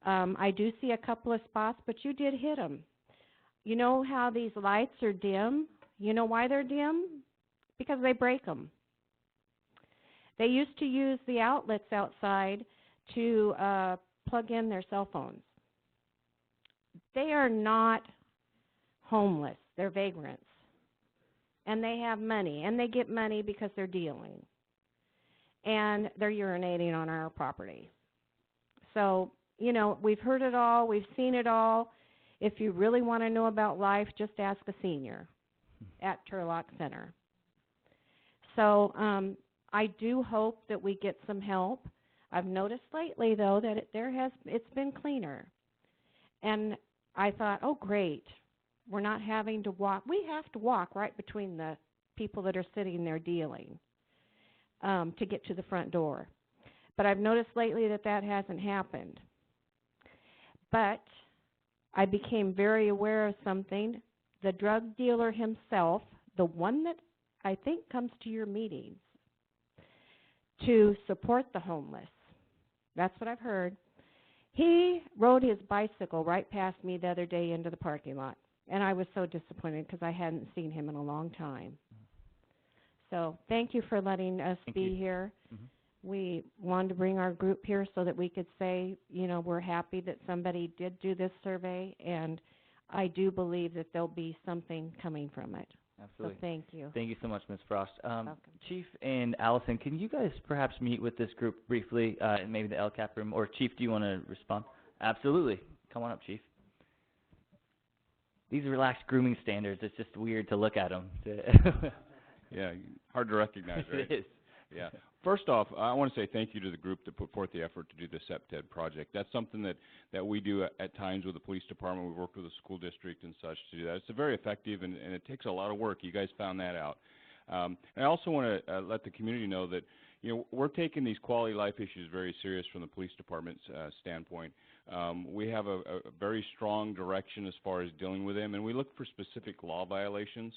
I do see a couple of spots, but you did hit them. You know how these lights are dim? You know why they're dim? Because they break them. They used to use the outlets outside to plug in their cell phones. They are not homeless. They're vagrants. And they have money, and they get money because they're dealing. And they're urinating on our property. So, we've heard it all. We've seen it all. If you really want to know about life, just ask a senior at Turlock Center. So I do hope that we get some help. I've noticed lately, though, that it's been cleaner. And I thought, oh, great. We're not having to walk. We have to walk right between the people that are sitting there dealing to get to the front door. But I've noticed lately that that hasn't happened. But I became very aware of something. The drug dealer himself, the one that I think comes to your meetings to support the homeless, that's what I've heard. He rode his bicycle right past me the other day into the parking lot, and I was so disappointed because I hadn't seen him in a long time. So thank you for letting us be here. We wanted to bring our group here so that we could say, you know, we're happy that somebody did do this survey, and I do believe that there'll be something coming from it. Absolutely. So thank you. Thank you so much, Ms. Frost. Welcome. Chief and Allison, can you guys perhaps meet with this group briefly in maybe the LCAP room? Or Chief, do you want to respond? Absolutely. Come on up, Chief. These relaxed grooming standards, it's just weird to look at them. Yeah, hard to recognize, right? It is. Yeah. First off, I want to say thank you to the group that put forth the effort to do the SEPTED project. That's something that we do at times with the police department. We've worked with the school district and such to do that. It's very effective, and it takes a lot of work. You guys found that out. And I also want to let the community know that, you know, we're taking these quality life issues very serious from the police department's standpoint. We have a very strong direction as far as dealing with them, and we look for specific law violations.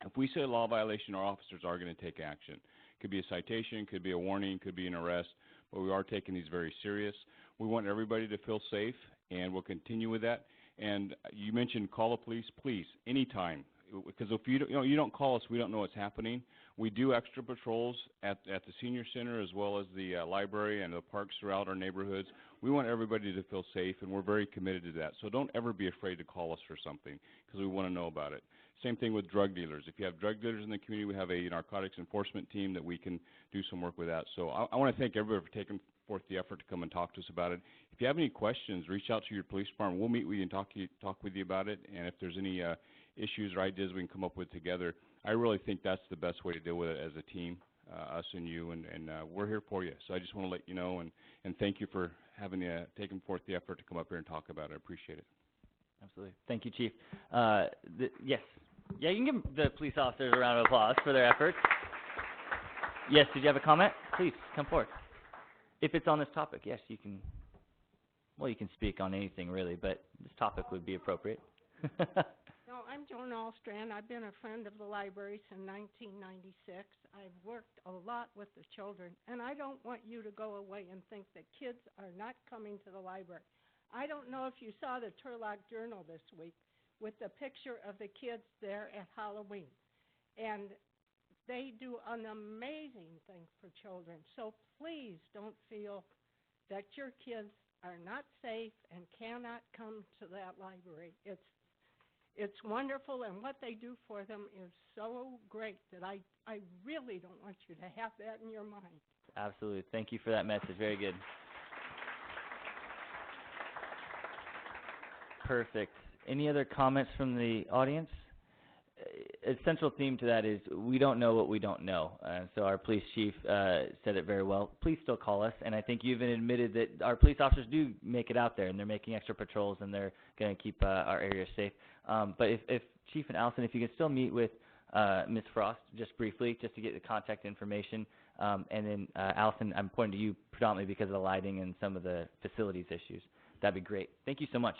If we say a law violation, our officers are going to take action. Could be a citation, could be a warning, could be an arrest, but we are taking these very serious. We want everybody to feel safe, and we'll continue with that. And you mentioned call the police, please, anytime, because if you don't call us, we don't know what's happening. We do extra patrols at the senior center as well as the library and the parks throughout our neighborhoods. We want everybody to feel safe, and we're very committed to that. So don't ever be afraid to call us for something, because we want to know about it. Same thing with drug dealers. If you have drug dealers in the community, we have a narcotics enforcement team that we can do some work with that. So I want to thank everybody for taking forth the effort to come and talk to us about it. If you have any questions, reach out to your police department. We'll meet with you and talk with you about it. And if there's any issues or ideas we can come up with together, I really think that's the best way to deal with it as a team, us and you, and we're here for you. So I just want to let you know and thank you for having taken forth the effort to come up here and talk about it. I appreciate it. Absolutely. Thank you, Chief. Yes. Yeah, you can give the police officers a round of applause for their efforts. Yes, did you have a comment? Please, come forward. If it's on this topic, yes, you can. Well, you can speak on anything, really, but this topic would be appropriate. No, I'm Joan Allstrand. I've been a friend of the library since 1996. I've worked a lot with the children, and I don't want you to go away and think that kids are not coming to the library. I don't know if you saw the Turlock Journal this week with the picture of the kids there at Halloween. And they do an amazing thing for children. So please don't feel that your kids are not safe and cannot come to that library. It's wonderful, and what they do for them is so great that I really don't want you to have that in your mind. Absolutely. Thank you for that message. Very good. Perfect. Any other comments from the audience? A central theme to that is we don't know what we don't know. So our police chief said it very well. Please still call us. And I think you even admitted that our police officers do make it out there, and they're making extra patrols, and they're going to keep our area safe. But if Chief and Allison, if you could still meet with Ms. Frost just briefly, just to get the contact information. And then Allison, I'm pointing to you predominantly because of the lighting and some of the facilities issues. That'd be great. Thank you so much.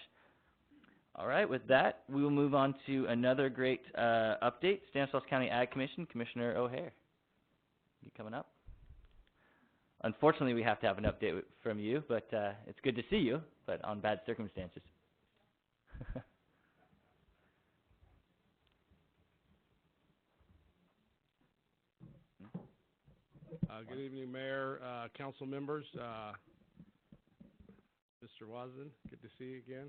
All right, with that, we will move on to another great update. Stanislaus County Ag Commission, Commissioner O'Hare. You coming up? Unfortunately, we have to have an update from you, but it's good to see you, but on bad circumstances. Good evening, Mayor, council members. Mr. Wasden, good to see you again.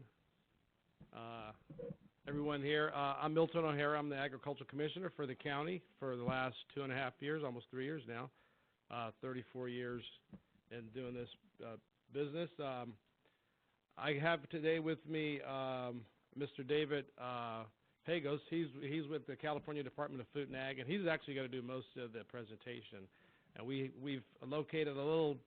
Everyone here, I'm Milton O'Hara. I'm the Agricultural Commissioner for the county for the last 2.5 years, almost 3 years now, 34 years in doing this business. I have today with me Mr. David Pagos. He's with the California Department of Food and Ag, and he's actually going to do most of the presentation. And we've located a little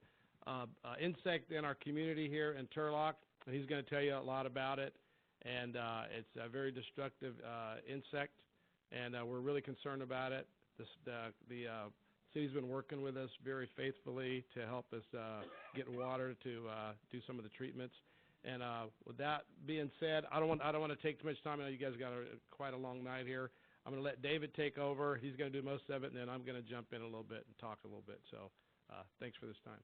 insect in our community here in Turlock, and he's going to tell you a lot about it. And it's a very destructive insect, and we're really concerned about it. The City's been working with us very faithfully to help us get water to do some of the treatments. And with that being said, I don't want to take too much time. I know you guys got quite a long night here. I'm going to let David take over. He's going to do most of it, and then I'm going to jump in a little bit and talk a little bit. So thanks for this time.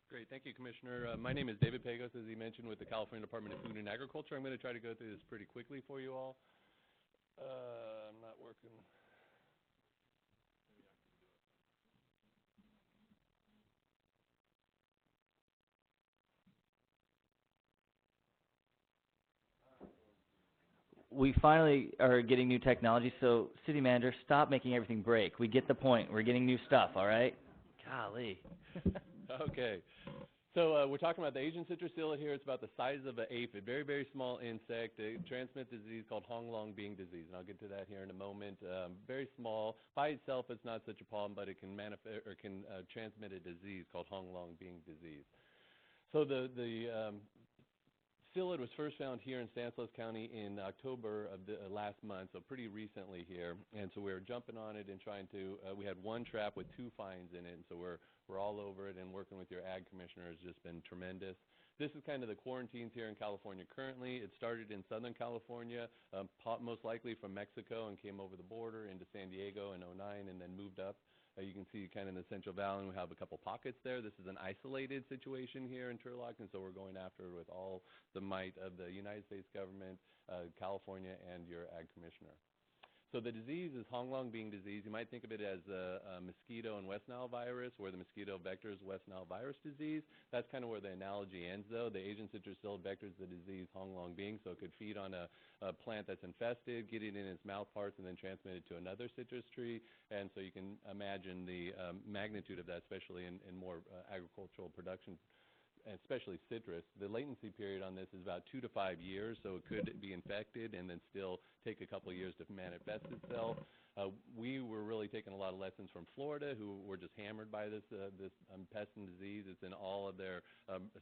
Great. Thank you, Commissioner. My name is David Pagos, as he mentioned, with the California Department of Food and Agriculture. I'm going to try to go through this pretty quickly for you all. I'm not working. We finally are getting new technology, so City Manager, stop making everything break. We get the point. We're getting new stuff, all right? Golly. Okay. So we're talking about the Asian citrus psyllid here. It's about the size of an aphid, very, very small insect. They transmit a disease called Honglong Bean disease, and I'll get to that here in a moment. Very small. By itself, it's not such a problem, but it can transmit a disease called Honglong Bean disease. So the psyllid was first found here in Stanislaus County in October of the last month, so pretty recently here. And so we were jumping on it and trying to, we had one trap with 2 finds in it, and so we're all over it, and working with your ag commissioner has just been tremendous. This is kind of the quarantines here in California currently. It started in Southern California, most likely from Mexico, and came over the border into San Diego in '09 and then moved up. You can see kind of in the Central Valley, we have a couple pockets there. This is an isolated situation here in Turlock, and so we're going after it with all the might of the United States government, California, and your ag commissioner. So the disease is Honglong Bean disease. You might think of it as a mosquito and West Nile virus, where the mosquito vectors West Nile virus disease. That's kind of where the analogy ends, though. The Asian citrus psyllid vectors the disease Honglong Bean, so it could feed on a plant that's infested, get it in its mouth parts, and then transmit it to another citrus tree. And so you can imagine the magnitude of that, especially in more agricultural production, especially citrus. The latency period on this is about 2 to 5 years, so it could be infected and then still take a couple of years to manifest itself. We were really taking a lot of lessons from Florida, who were just hammered by this pest and disease. It's in all of their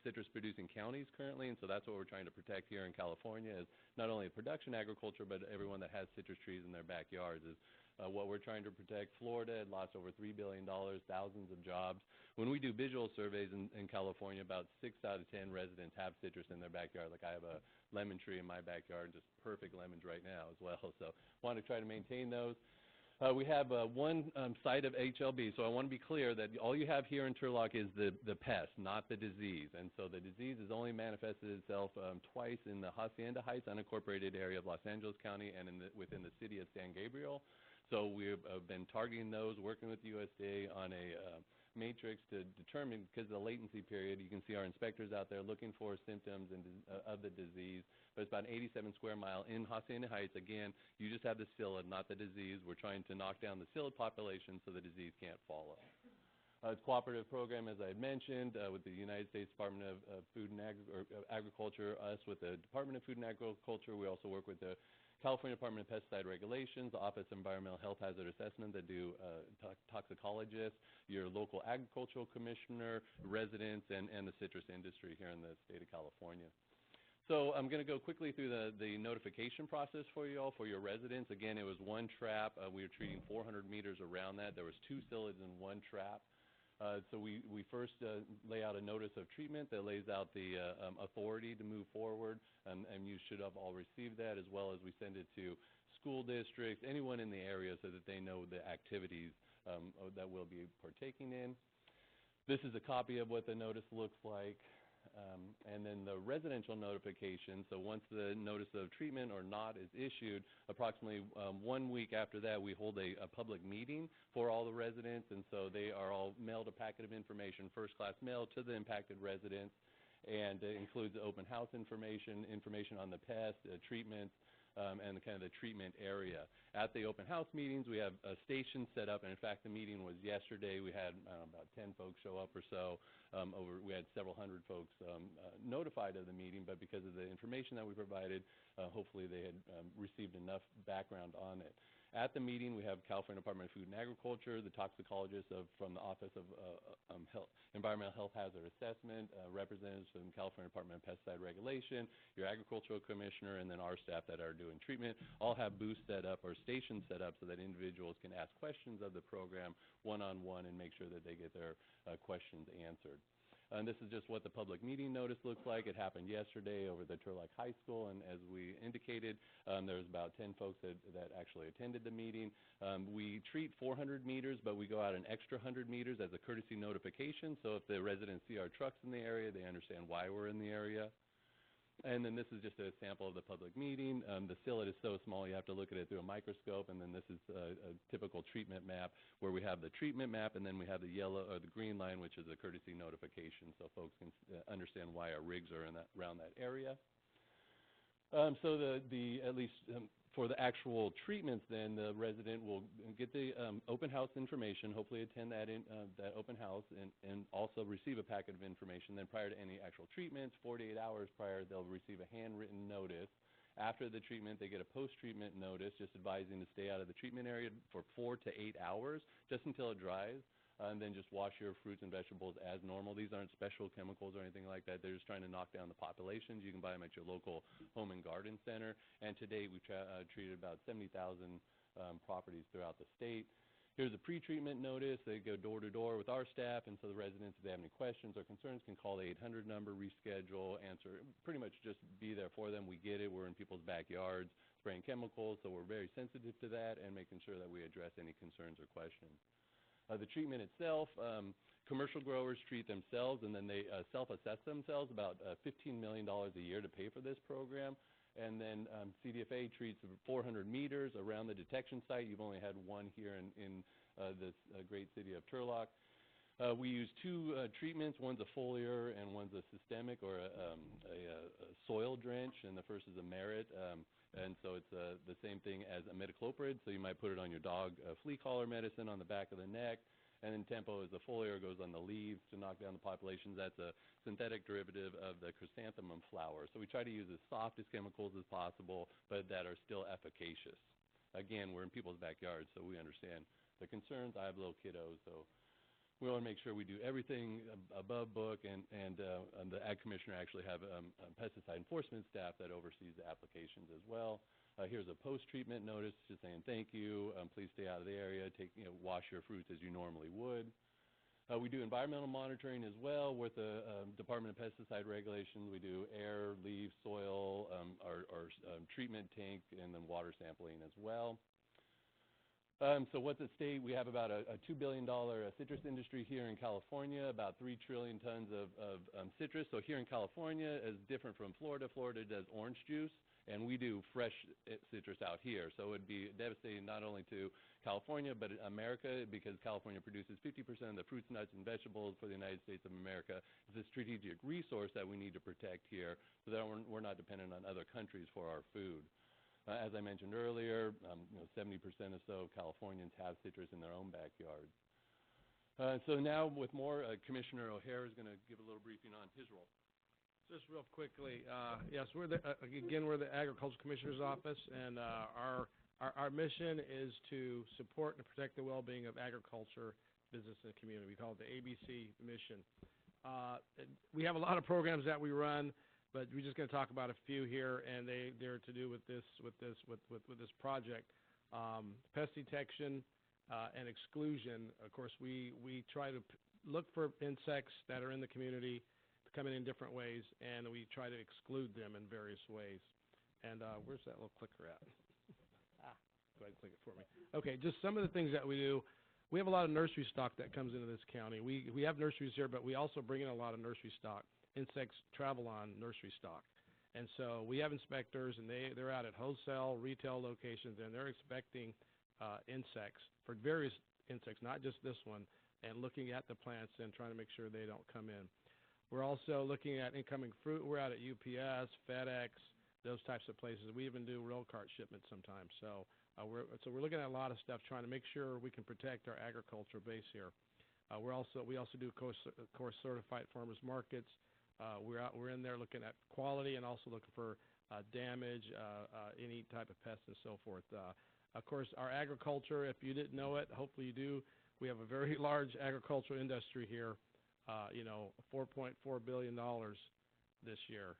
citrus-producing counties currently, and so that's what we're trying to protect here in California, is not only production agriculture, but everyone that has citrus trees in their backyards is what we're trying to protect. Florida had lost over $3 billion, thousands of jobs. When we do visual surveys in California, about 6 out of 10 residents have citrus in their backyard. Like I have a lemon tree in my backyard, just perfect lemons right now as well. So want to try to maintain those. We have one site of HLB, so I want to be clear that all you have here in Turlock is the pest, not the disease. And so the disease has only manifested itself twice in the Hacienda Heights unincorporated area of Los Angeles County and within the city of San Gabriel. So we've been targeting those, working with the USDA on a matrix to determine, because of the latency period, you can see our inspectors out there looking for symptoms of the disease. But it's about an 87 square mile in Hacienda Heights. Again, you just have the psyllid, not the disease. We're trying to knock down the psyllid population so the disease can't follow. It's a cooperative program, as I had mentioned, with the United States Department of Food and Agriculture, us with the Department of Food and Agriculture. We also work with the California Department of Pesticide Regulations, the Office of Environmental Health Hazard Assessment that do toxicologists, your local agricultural commissioner, residents, and the citrus industry here in the state of California. So I'm going to go quickly through the notification process for you all, for your residents. Again, it was one trap. We were treating 400 meters around that. There was 2 psyllids in one trap. So we first lay out a notice of treatment that lays out the authority to move forward, and you should have all received that, as well as we send it to school districts, anyone in the area, so that they know the activities that we'll be partaking in. This is a copy of what the notice looks like. And then the residential notification, so once the notice of treatment or not is issued, approximately 1 week after that, we hold a public meeting for all the residents, and so they are all mailed a packet of information, first-class mail to the impacted residents, and it includes open house information on the pest, treatments, and kind of the treatment area. At the open house meetings, we have stations set up, and in fact, the meeting was yesterday. We had about 10 folks show up or so. We had several hundred folks notified of the meeting, but because of the information that we provided, hopefully they had received enough background on it. At the meeting, we have California Department of Food and Agriculture, the toxicologists from the Office of Environmental Health Hazard Assessment, representatives from California Department of Pesticide Regulation, your agricultural commissioner, and then our staff that are doing treatment, all have booths set up or stations set up so that individuals can ask questions of the program one-on-one and make sure that they get their questions answered. And this is just what the public meeting notice looks like. It happened yesterday over the Turlock High School, and as we indicated, there was about 10 folks that actually attended the meeting. We treat 400 meters, but we go out an extra 100 meters as a courtesy notification, so if the residents see our trucks in the area, they understand why we're in the area. And then this is just a sample of the public meeting. The sillet is so small you have to look at it through a microscope, and then this is a typical treatment map where we have the treatment map, and then we have the yellow or the green line, which is a courtesy notification, so folks can understand why our rigs are around that area. So at least for the actual treatments, then the resident will get the open house information, hopefully attend that open house, and also receive a packet of information. Then prior to any actual treatments, 48 hours prior, they'll receive a handwritten notice. After the treatment, they get a post-treatment notice just advising to stay out of the treatment area for 4 to 8 hours, just until it dries. And then just wash your fruits and vegetables as normal. These aren't special chemicals or anything like that. They're just trying to knock down the populations. You can buy them at your local home and garden center. And to date, we've treated about 70,000 properties throughout the state. Here's a pre-treatment notice. They go door to door with our staff, and so the residents, if they have any questions or concerns, can call the 800 number, reschedule, answer, pretty much just be there for them. We get it. We're in people's backyards spraying chemicals, so we're very sensitive to that and making sure that we address any concerns or questions. The treatment itself, commercial growers treat themselves, and then they self-assess themselves about $15 million a year to pay for this program. And then CDFA treats 400 meters around the detection site. You've only had one here in this great city of Turlock. We use two treatments. One's a foliar and one's a systemic or a soil drench, and the first is a merit. And so it's the same thing as imidacloprid, so you might put it on your dog flea collar medicine on the back of the neck. And then tempo is the foliar, goes on the leaves to knock down the populations. That's a synthetic derivative of the chrysanthemum flower. So we try to use as soft as chemicals as possible, but that are still efficacious. Again, we're in people's backyards, so we understand the concerns. I have little kiddos, so we want to make sure we do everything above book, and the Ag Commissioner actually have pesticide enforcement staff that oversees the applications as well. Here's a post-treatment notice just saying thank you, please stay out of the area, wash your fruits as you normally would. We do environmental monitoring as well with the Department of Pesticide Regulations. We do air, leaf, soil, our treatment tank, and then water sampling as well. So what's at stake? We have about a $2 billion citrus industry here in California, about 3 trillion tons of citrus. So here in California is different from Florida. Florida does orange juice, and we do fresh citrus out here. So it would be devastating not only to California, but America, because California produces 50% of the fruits, nuts, and vegetables for the United States of America. It's a strategic resource that we need to protect here so that we're not dependent on other countries for our food. As I mentioned earlier, 70% or so of Californians have citrus in their own backyards. So now with more, Commissioner O'Hare is going to give a little briefing on his role. Just real quickly, yes, we're the Agricultural Commissioner's Office, and our mission is to support and protect the well-being of agriculture, business, and community. We call it the ABC mission. We have a lot of programs that we run, but we're just going to talk about a few here, and they're to do with this project. Pest detection and exclusion. Of course, we try to look for insects that are in the community, coming in different ways, and we try to exclude them in various ways. And where's that little clicker at? Go ahead and click it for me. Okay, just some of the things that we do. We have a lot of nursery stock that comes into this county. We have nurseries here, but we also bring in a lot of nursery stock. Insects travel on nursery stock. And so we have inspectors, and they're out at wholesale, retail locations, and they're inspecting insects for various insects, not just this one, and looking at the plants and trying to make sure they don't come in. We're also looking at incoming fruit. We're out at UPS, FedEx, those types of places. We even do rail cart shipments sometimes. So we're looking at a lot of stuff, trying to make sure we can protect our agriculture base here. We also do course certified farmers markets. We're in there looking at quality and also looking for damage, any type of pests and so forth. Of course, our agriculture, if you didn't know it, hopefully you do. We have a very large agricultural industry here, $4.4 billion this year.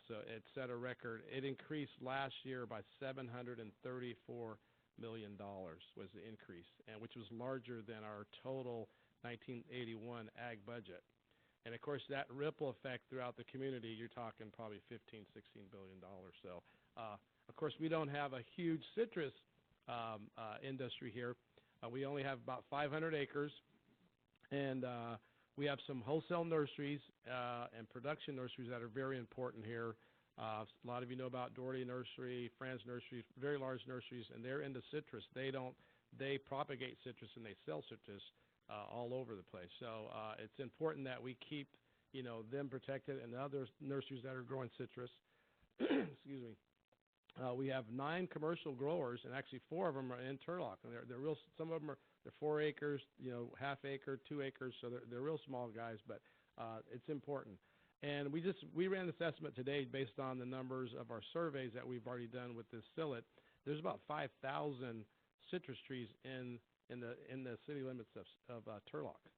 So it set a record. It increased last year by $734 million was the increase, and which was larger than our total 1981 ag budget. And of course, that ripple effect throughout the community, you're talking probably $15, $16 billion. So, of course, we don't have a huge citrus industry here. We only have about 500 acres, and we have some wholesale nurseries and production nurseries that are very important here. A lot of you know about Doherty Nursery, Franz Nursery, very large nurseries, and they're into citrus. They propagate citrus and they sell citrus all over the place. So it's important that we keep, them protected, and other nurseries that are growing citrus. Excuse me. We have 9 commercial growers, and actually 4 of them are in Turlock. And they're real. Some of them they're 4 acres, half acre, 2 acres. So they're real small guys, but it's important. And we ran this estimate today based on the numbers of our surveys that we've already done with this sillet. There's about 5,000 citrus trees in the city limits of Turlock.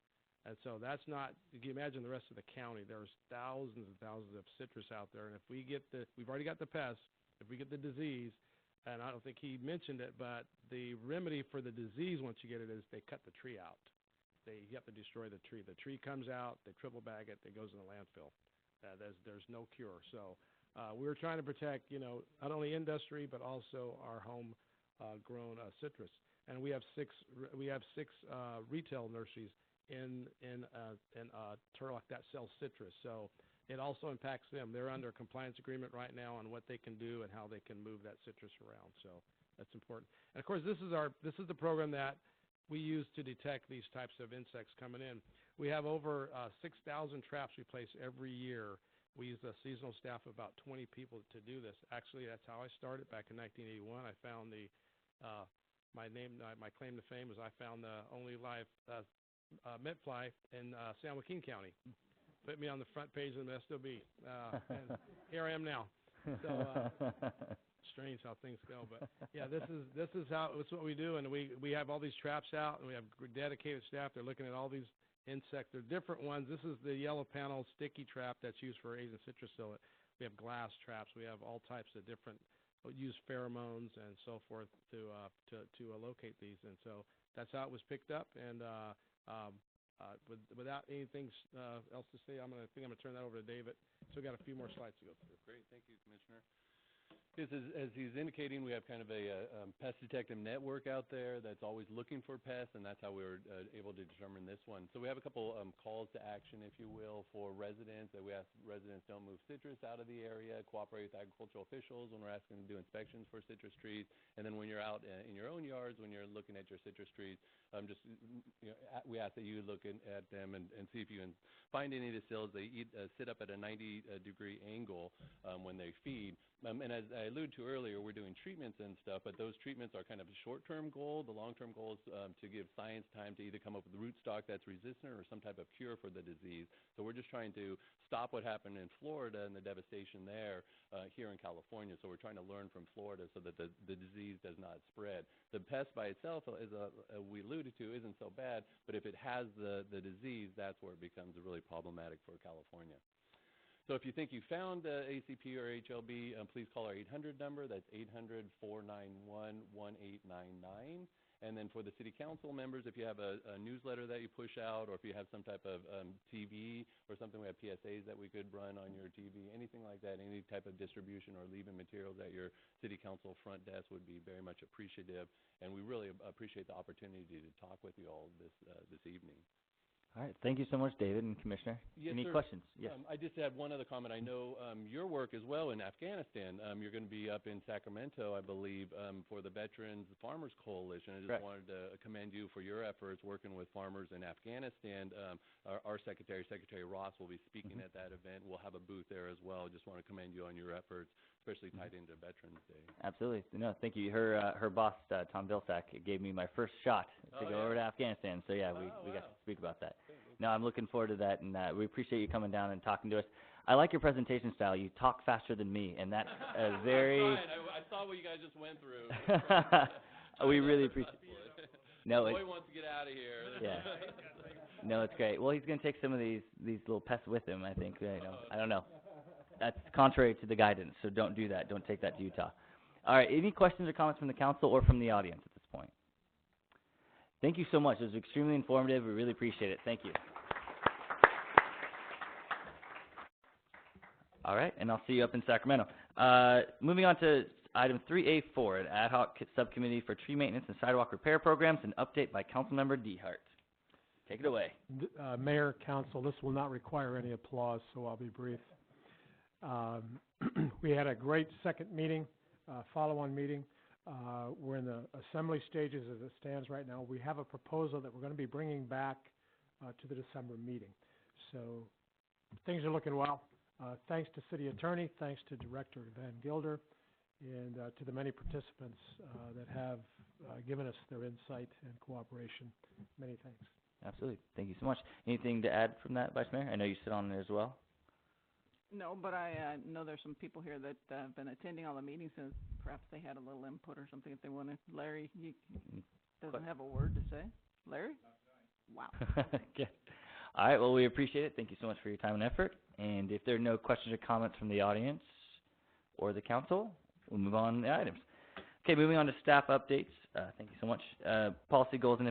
And so that's not, you can imagine the rest of the county. There's thousands and thousands of citrus out there. And if we get we've already got the pest, if we get the disease, and I don't think he mentioned it, but the remedy for the disease once you get it is they cut the tree out. You have to destroy the tree. The tree comes out, they triple bag it, it goes in the landfill. There's no cure. So we're trying to protect, not only industry but also our home grown citrus. And we have six retail nurseries in Turlock that sell citrus. So it also impacts them. They're under a compliance agreement right now on what they can do and how they can move that citrus around. So that's important. And of course, this is the program that we use to detect these types of insects coming in. We have over 6,000 traps we place every year. We use a seasonal staff of about 20 people to do this. Actually, that's how I started back in 1981. I found my claim to fame is I found the only live mint fly in San Joaquin County. Put me on the front page of the SOB, and here I am now. So strange how things go, but yeah, this is what we do, and we have all these traps out, and we have dedicated staff. They're looking at all these insects. They're different ones. This is the yellow panel sticky trap that's used for Asian citrus sillet. We have glass traps. We have all types of different use pheromones and so forth to locate these, and so that's how it was picked up. And without anything else to say, I'm gonna turn that over to David. So we got a few more slides to go through. Great, thank you, Commissioner. As he's indicating, we have kind of a pest detective network out there that's always looking for pests, and that's how we were able to determine this one. So we have a couple calls to action, if you will, for residents. That we ask residents don't move citrus out of the area, cooperate with agricultural officials when we're asking them to do inspections for citrus trees, and then when you're out in your own yards, when you're looking at your citrus trees, we ask that you look at them and see if you can find any of the sills. They sit up at a 90-degree angle when they feed. And as I alluded to earlier, we're doing treatments and stuff, but those treatments are kind of a short-term goal. The long-term goal is to give science time to either come up with a rootstock that's resistant or some type of cure for the disease. So we're just trying to stop what happened in Florida and the devastation there here in California. So we're trying to learn from Florida so that the disease does not spread. The pest by itself, as we alluded to, isn't so bad, but if it has the disease, that's where it becomes really problematic for California. So if you think you found ACP or HLB, please call our 800 number. That's 800-491-1899. And then for the city council members, if you have a newsletter that you push out, or if you have some type of TV or something, we have PSAs that we could run on your TV, anything like that, any type of distribution or leaving materials at your city council front desk would be very much appreciative. And we really appreciate the opportunity to talk with you all this evening. All right. Thank you so much, David and Commissioner. Yes, Any sir. questions? Yes. I just had one other comment. I know your work as well in Afghanistan. You're going to be up in Sacramento, I believe, for the Veterans Farmers Coalition. I just wanted to commend you for your efforts working with farmers in Afghanistan. Our Secretary Ross, will be speaking at that event. We'll have a booth there as well. Just want to commend you on your efforts, especially tied into Veterans Day. Absolutely. No, thank you. Her boss, Tom Vilsack, gave me my first shot to go over to Afghanistan. So, yeah, we got to speak about that. No, I'm looking forward to that, and we appreciate you coming down and talking to us. I like your presentation style. You talk faster than me, and that's very... I saw what you guys just went through. We really appreciate No, Boy it's, wants to get out of here. yeah. No, it's great. Well, he's going to take some of these little pests with him, I think. I don't know. That's contrary to the guidance, so don't do that. Don't take that to Utah. All right, any questions or comments from the council or from the audience at this point? Thank you so much. It was extremely informative. We really appreciate it. Thank you. All right, and I'll see you up in Sacramento. Moving on to item 3A4, an ad hoc subcommittee for tree maintenance and sidewalk repair programs, an update by Councilmember DeHart. Take it away. Mayor, Council, this will not require any applause, so I'll be brief. We had a great second meeting, follow-on meeting. We're in the assembly stages as it stands right now. We have a proposal that we're going to be bringing back to the December meeting. So things are looking well. Thanks to City Attorney, thanks to Director Van Gilder, and to the many participants that have given us their insight and cooperation. Many thanks. Absolutely. Thank you so much. Anything to add from that, Vice Mayor? I know you sit on there as well. No, but I know there's some people here that have been attending all the meetings, and perhaps they had a little input or something if they wanted. Larry, he doesn't have a word to say. Larry? Wow. Okay. All right, well, we appreciate it. Thank you so much for your time and effort. And if there are no questions or comments from the audience or the council, we'll move on to the items. Okay, moving on to staff updates. Thank you so much. Policy goals and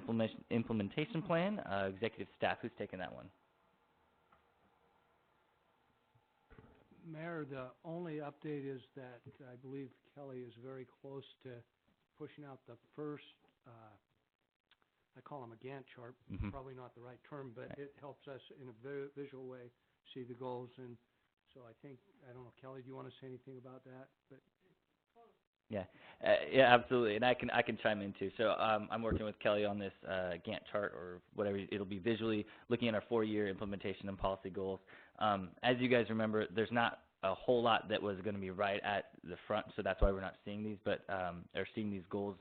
implementation plan. Executive staff, who's taking that one? Mayor, the only update is that I believe Kelly is very close to pushing out the first, I call them a Gantt chart, probably not the right term, but it helps us in a very visual way see the goals. And so I think, I don't know, Kelly, do you want to say anything about that? But Yeah, yeah, absolutely, and I can chime in too. So I'm working with Kelly on this Gantt chart or whatever. It'll be visually looking at our 4-year implementation and policy goals. As you guys remember, there's not a whole lot that was going to be right at the front, so that's why we're not seeing these, but are seeing these goals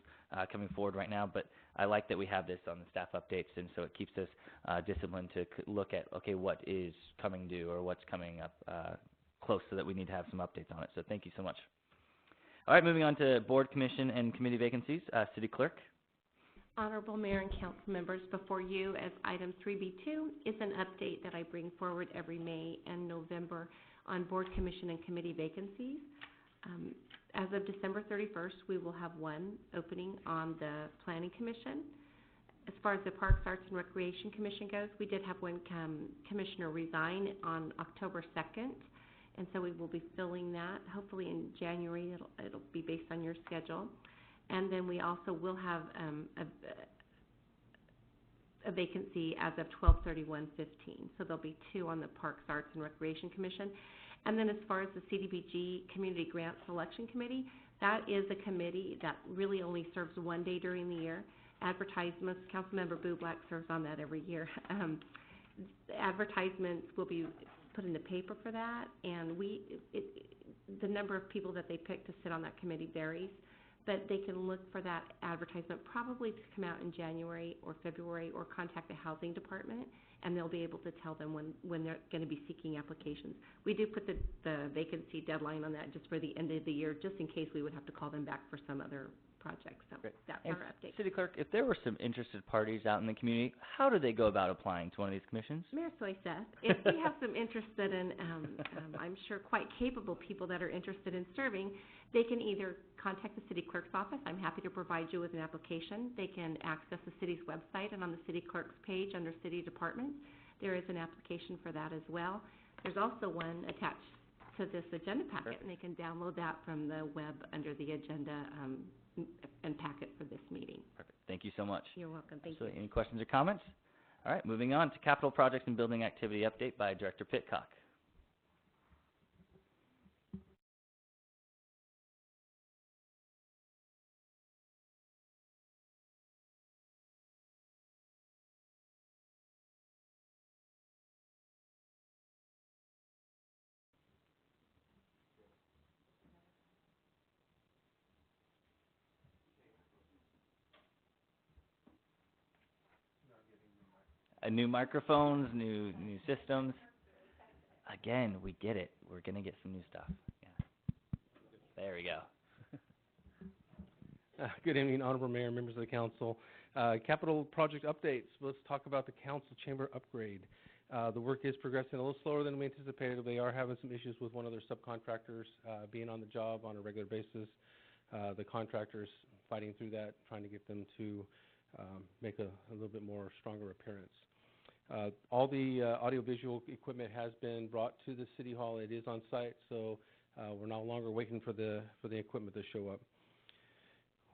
coming forward right now. But I like that we have this on the staff updates, and so it keeps us disciplined to look at, okay, what is coming due or what's coming up close, so that we need to have some updates on it. So thank you so much. All right, moving on to board, commission, and committee vacancies. City Clerk. Honorable Mayor and Council members, before you as item 3B2 is an update that I bring forward every May and November on board, commission, and committee vacancies. As of December 31st, we will have one opening on the Planning Commission. As far as the Parks, Arts, and Recreation Commission goes, we did have one commissioner resign on October 2nd. And so we will be filling that. Hopefully in January, it'll be based on your schedule. And then we also will have a vacancy as of 12/31/15. So there'll be 2 on the Parks, Arts, and Recreation Commission. And then as far as the CDBG Community Grant Selection Committee, that is a committee that really only serves 1 day during the year. Advertisements, Councilmember Bublak serves on that every year. The advertisements will be put in the paper for that, and the number of people that they pick to sit on that committee varies, but they can look for that advertisement probably to come out in January or February, or contact the housing department, and they'll be able to tell them when they're going to be seeking applications. We do put the vacancy deadline on that just for the end of the year, just in case we would have to call them back for some other project. So Great. that's And our update. City Clerk, if there were some interested parties out in the community, how do they go about applying to one of these commissions? Mayor Soy-Seth, if we have some interested in, I'm sure quite capable people that are interested in serving, they can either contact the city clerk's office. I'm happy to provide you with an application. They can access the city's website, and on the city clerk's page under city departments, there is an application for that as well. There's also one attached to this agenda packet, and they can download that from the web under the agenda and packet for this meeting. Perfect. Thank you so much. You're welcome. Thank Absolutely. you. Any questions or comments? All right, moving on to capital projects and building activity update by Director Pitcock. New microphones, new systems. Again, we get it. We're gonna get some new stuff. Yeah. There we go. Good evening, Honorable Mayor, members of the council. Capital project updates. Let's talk about the council chamber upgrade. The work is progressing a little slower than we anticipated. They are having some issues with one of their subcontractors being on the job on a regular basis. The contractors fighting through that, trying to get them to make a little bit more stronger appearance. All the audiovisual equipment has been brought to the city hall. It is on site, so we're no longer waiting for the equipment to show up.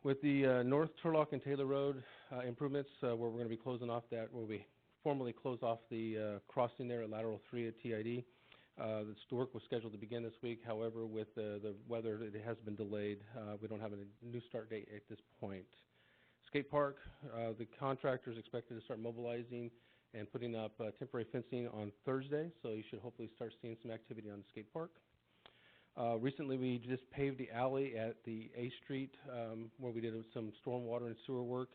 With the North Turlock and Taylor Road improvements, where we're going to be closing off that, where we formally close off the crossing there at Lateral 3 at TID. The work was scheduled to begin this week. However, with the weather, it has been delayed. We don't have a new start date at this point. Skate park, the contractor is expected to start mobilizing and putting up temporary fencing on Thursday, so you should hopefully start seeing some activity on the skate park. Recently, we just paved the alley at the A Street where we did some stormwater and sewer work.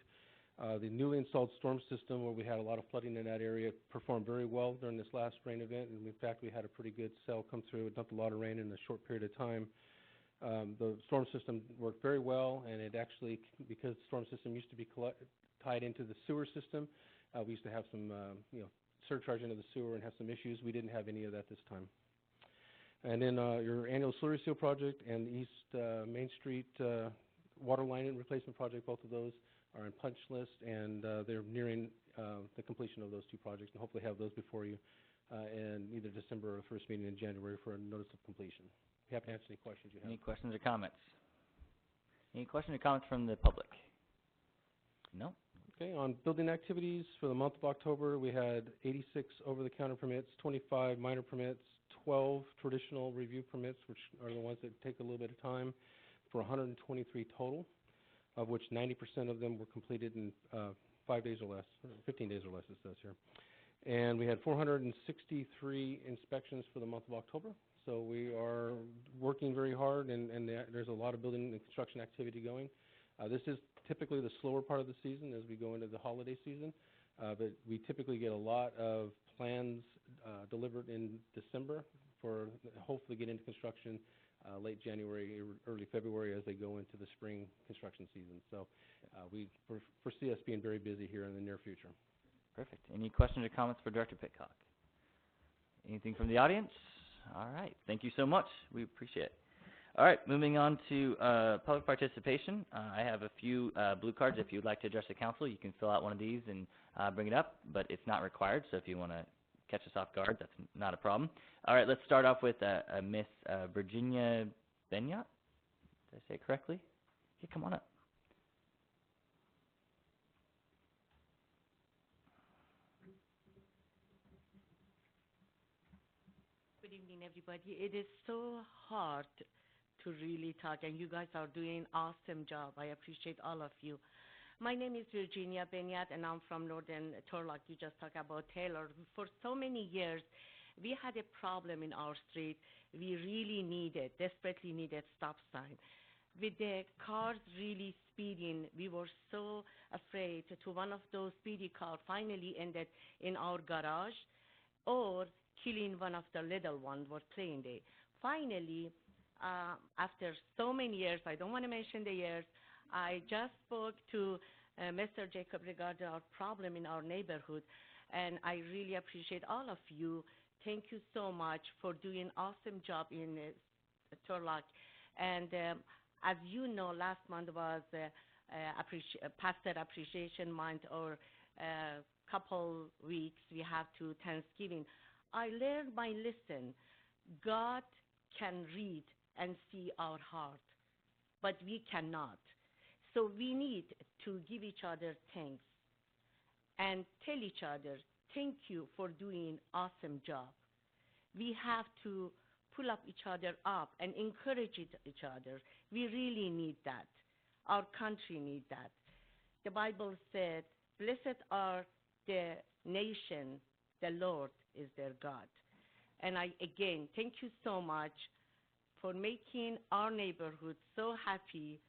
The newly installed storm system, where we had a lot of flooding in that area, performed very well during this last rain event, and in fact, we had a pretty good cell come through. It dumped a lot of rain in a short period of time. The storm system worked very well, and it actually, because the storm system used to be tied into the sewer system, we used to have some, surcharge into the sewer and have some issues. We didn't have any of that this time. And then your annual slurry seal project and the East Main Street water line replacement project, both of those are in punch list, and they're nearing the completion of those two projects, and hopefully have those before you in either December or first meeting in January for a notice of completion. Be happy to answer any questions you have. Any questions or comments? Any questions or comments from the public? No? Okay, on building activities for the month of October, we had 86 over-the-counter permits, 25 minor permits, 12 traditional review permits, which are the ones that take a little bit of time, for 123 total, of which 90% of them were completed in 5 days or less, or 15 days or less, it says here. And we had 463 inspections for the month of October. So we are working very hard, and there's a lot of building and construction activity going. This is typically the slower part of the season as we go into the holiday season, but we typically get a lot of plans delivered in December for hopefully get into construction late January, early February as they go into the spring construction season. So we foresee us being very busy here in the near future. Perfect. Any questions or comments for Director Pitcock? Anything from the audience? All right. Thank you so much. We appreciate it. All right. Moving on to public participation. I have a few blue cards. If you'd like to address the council, you can fill out one of these and bring it up, but it's not required. So if you want to catch us off guard, that's not a problem. All right. Let's start off with Miss Virginia Benyat. Did I say it correctly? Okay, come on up. Good evening, everybody. It is so hard to really talk, and you guys are doing an awesome job. I appreciate all of you. My name is Virginia Benyat, and I'm from Northern Turlock. You just talked about Taylor. For so many years, we had a problem in our street. We really desperately needed stop sign. With the cars really speeding, we were so afraid to one of those speedy cars finally ended in our garage or killing one of the little ones who were playing there. Finally, after so many years, I don't want to mention the years, I just spoke to Mr. Jacob regarding our problem in our neighborhood, and I really appreciate all of you. Thank you so much for doing an awesome job in Turlock. And as you know, last month was Pastor Appreciation Month, or couple weeks we have to Thanksgiving. I learned my lesson. God can read and see our heart, but we cannot. So we need to give each other thanks and tell each other, thank you for doing an awesome job. We have to pull up each other up and encourage each other. We really need that. Our country needs that. The Bible said, blessed are the nation, the Lord is their God. And again, thank you so much for making our neighborhood so happy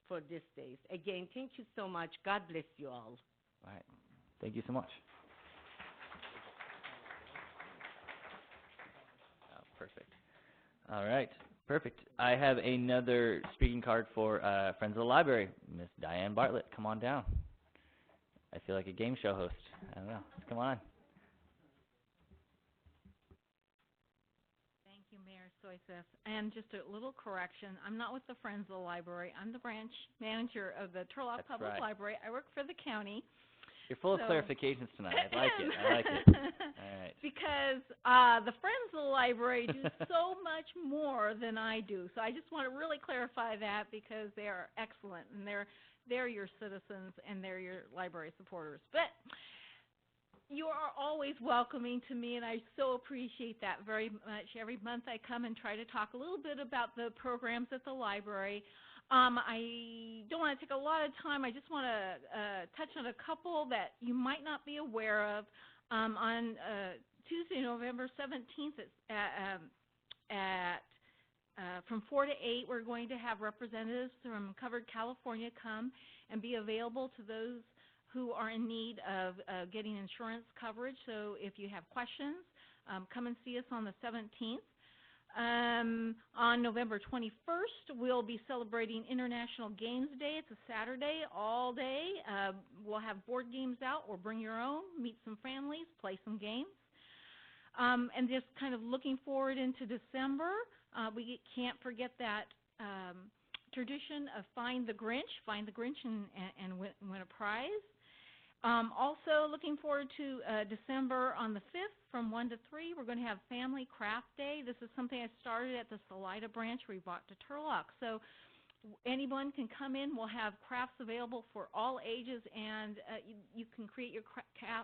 for these days. Again, thank you so much. God bless you all. All right. Thank you so much. Perfect. All right. Perfect. I have another speaking card for Friends of the Library. Miss Diane Bartlett, come on down. I feel like a game show host. I don't know. Come on. Thank you, Mayor Soisef. And just a little correction, I'm not with the Friends of the Library. I'm the branch manager of the Turlock Public Library. I work for the county. You're full of clarifications tonight. I like it. I like it. All right. Because the Friends of the Library do so much more than I do. So I just want to really clarify that because they are excellent and they're your citizens and they're your library supporters. But you are always welcoming to me, and I so appreciate that very much. Every month I come and try to talk a little bit about the programs at the library. I don't want to take a lot of time. I just want to touch on a couple that you might not be aware of. On Tuesday, November 17th from 4 to 8, we're going to have representatives from Covered California come and be available to those who are in need of getting insurance coverage. So if you have questions, come and see us on the 17th. On November 21st, we'll be celebrating International Games Day. It's a Saturday all day. We'll have board games out or bring your own, meet some families, play some games. And just kind of looking forward into December, we can't forget that tradition of Find the Grinch and win a prize. Also looking forward to December on the 5th from 1 to 3. We're going to have Family Craft Day. This is something I started at the Salida branch we brought to Turlock. So anyone can come in. We'll have crafts available for all ages, and you can create your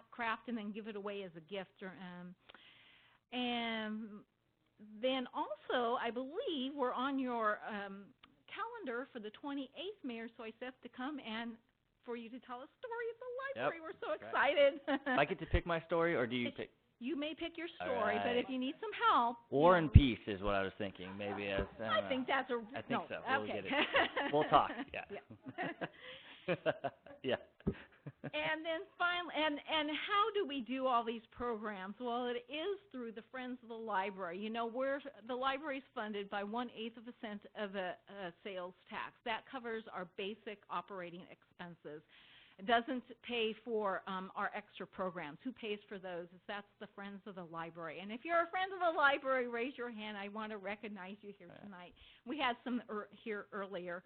craft and then give it away as a gift. And then also, I believe we're on your calendar for the 28th, Mayor Soisef, to come and for you to tell a story at the library. We're so excited. I get to pick my story, or do you pick? You may pick your story, but if you need some help. War and Peace is what I was thinking. Maybe as I think that's a. I think so. We'll Okay. get it. We'll talk. Yeah. Yeah. And then finally, and how do we do all these programs? Well, it is through the Friends of the Library. You know, the library is funded by 1/8 of a cent of a sales tax. That covers our basic operating expenses. It doesn't pay for our extra programs. Who pays for those? That's the Friends of the Library. And if you're a friend of the library, raise your hand. I want to recognize you here tonight. We had some here earlier.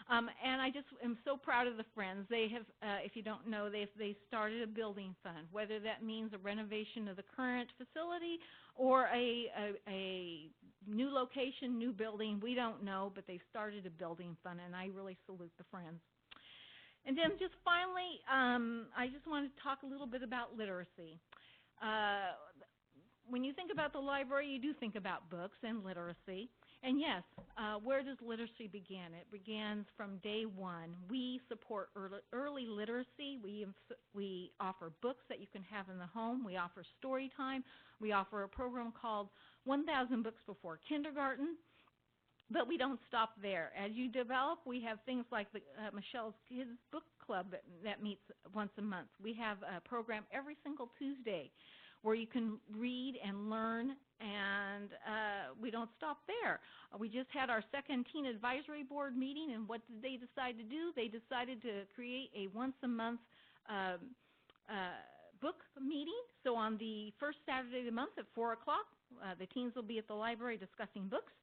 And I just am so proud of the Friends. They have, if you don't know, they started a building fund, whether that means a renovation of the current facility or a new location, new building. We don't know, but they started a building fund, and I really salute the Friends. And then just finally, I just want to talk a little bit about literacy. When you think about the library, you do think about books and literacy. And yes, where does literacy begin? It begins from day one. We support early literacy. We offer books that you can have in the home. We offer story time. We offer a program called 1,000 Books Before Kindergarten. But we don't stop there. As you develop, we have things like Michelle's Kids Book Club that meets once a month. We have a program every single Tuesday where you can read and learn, and we don't stop there. We just had our second Teen Advisory Board meeting, and what did they decide to do? They decided to create a once-a-month book meeting. So on the first Saturday of the month at 4 o'clock, the teens will be at the library discussing books.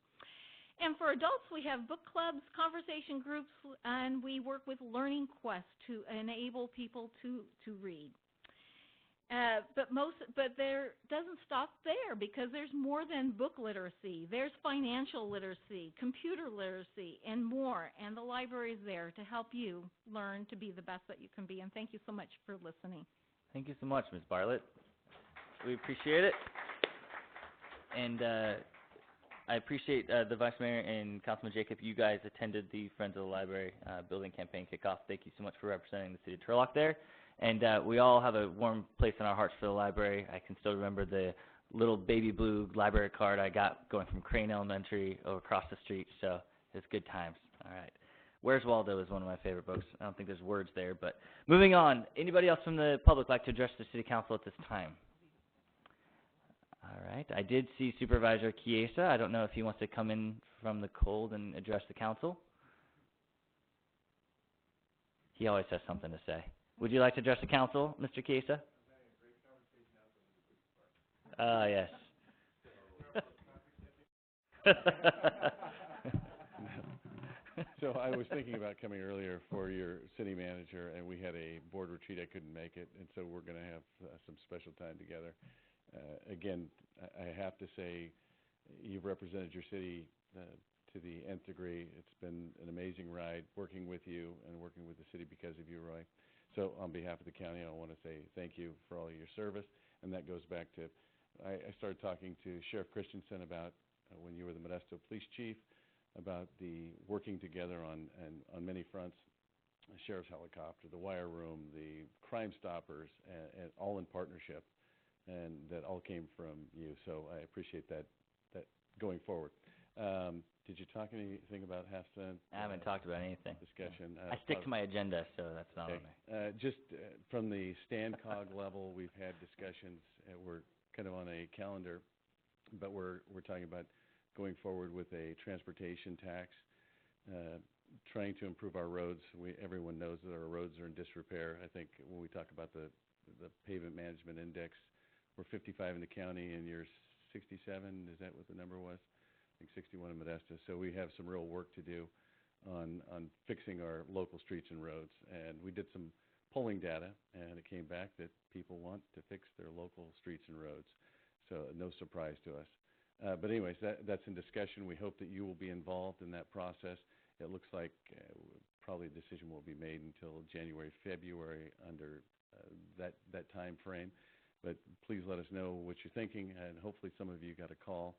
And for adults, we have book clubs, conversation groups, and we work with Learning Quest to enable people to read. But there doesn't stop there, because there's more than book literacy. There's financial literacy, computer literacy, and more. And the library is there to help you learn to be the best that you can be. And thank you so much for listening. Thank you so much, Ms. Bartlett. We appreciate it. And I appreciate the Vice Mayor and Councilman Jacob. You guys attended the Friends of the Library building campaign kickoff. Thank you so much for representing the city of Turlock there. And we all have a warm place in our hearts for the library. I can still remember the little baby blue library card I got going from Crane Elementary over across the street. So it's good times. All right. Where's Waldo is one of my favorite books. I don't think there's words there. But moving on, anybody else from the public like to address the city council at this time? All right. I did see Supervisor Chiesa. I don't know if he wants to come in from the cold and address the council. He always has something to say. Would you like to address the council, Mr. Chiesa? Yes. So I was thinking about coming earlier for your city manager, and we had a board retreat. I couldn't make it, and so we're going to have some special time together. Again, I have to say, you've represented your city to the nth degree. It's been an amazing ride working with you and working with the city because of you, Roy. So on behalf of the county, I want to say thank you for all your service, and that goes back to, I started talking to Sheriff Christensen about when you were the Modesto Police Chief, about the working together on many fronts, the sheriff's helicopter, the wire room, the Crime Stoppers, and all in partnership, and that all came from you. So I appreciate that going forward. Did you talk anything about half-cent? I haven't talked about anything. Discussion. I stick to my agenda, so that's not on there. Just from the STANCOG level, we've had discussions. We're kind of on a calendar, but we're talking about going forward with a transportation tax, trying to improve our roads. Everyone knows that our roads are in disrepair. I think when we talk about the pavement management index, we're 55 in the county, and you're 67. Is that what the number was? I think 61 in Modesto. So we have some real work to do on fixing our local streets and roads. And we did some polling data, and it came back that people want to fix their local streets and roads. So no surprise to us. But anyways, that's in discussion. We hope that you will be involved in that process. It looks like probably a decision will be made until January, February under that time frame. But please let us know what you're thinking, and hopefully some of you got a call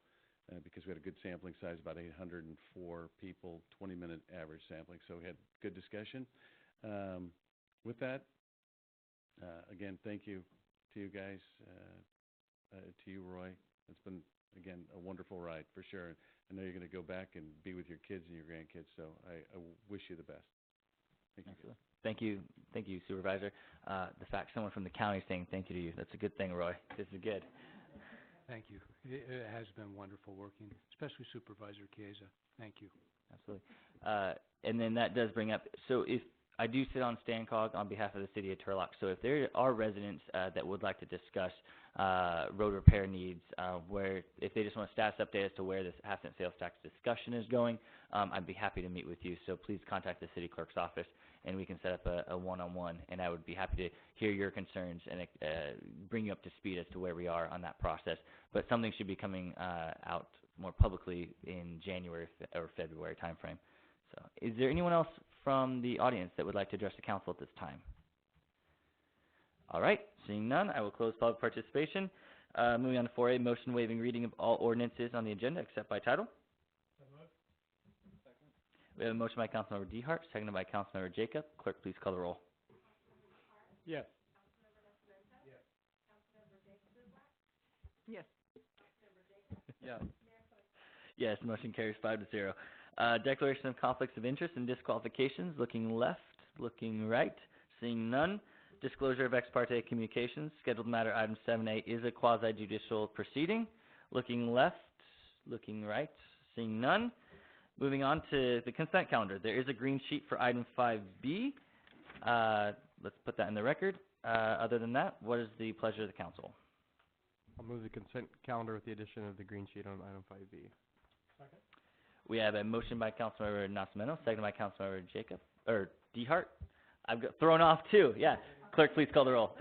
because we had a good sampling size, about 804 people, 20-minute average sampling. So we had good discussion. With that, again, thank you to you guys, to you, Roy. It's been, again, a wonderful ride for sure. I know you're going to go back and be with your kids and your grandkids, so I wish you the best. Thank you. Excellent. Thank you, Supervisor. The fact someone from the county is saying thank you to you, that's a good thing, Roy. This is good. Thank you. It has been wonderful working, especially Supervisor Chiesa. Thank you. Absolutely. And then that does bring up, so if I do sit on STANCOG on behalf of the city of Turlock, so if there are residents that would like to discuss road repair needs, where if they just want a status update as to where this half-cent sales tax discussion is going, I'd be happy to meet with you. So please contact the city clerk's office, and we can set up a one-on-one, and I would be happy to hear your concerns and bring you up to speed as to where we are on that process. But something should be coming out more publicly in January or February timeframe. So is there anyone else from the audience that would like to address the council at this time? All right, seeing none, I will close public participation. Moving on to 4A, motion waiving reading of all ordinances on the agenda except by title. We have a motion by Councilmember DeHart, seconded by Councilmember Jacob. Clerk, please call the roll. Yes. Yes. Yeah. Yes, motion carries 5-0. Declaration of conflicts of interest and disqualifications. Looking left, looking right, seeing none. Disclosure of ex parte communications. Scheduled matter item 7A is a quasi-judicial proceeding. Looking left, looking right, seeing none. Moving on to the consent calendar. There is a green sheet for item 5B. Let's put that in the record. Other than that, what is the pleasure of the council? I'll move the consent calendar with the addition of the green sheet on item 5B. Second. We have a motion by Councilmember Nascimento, second by Councilmember Jacob, or DeHart. I've got thrown off too. Yeah. Clerk, please call the roll.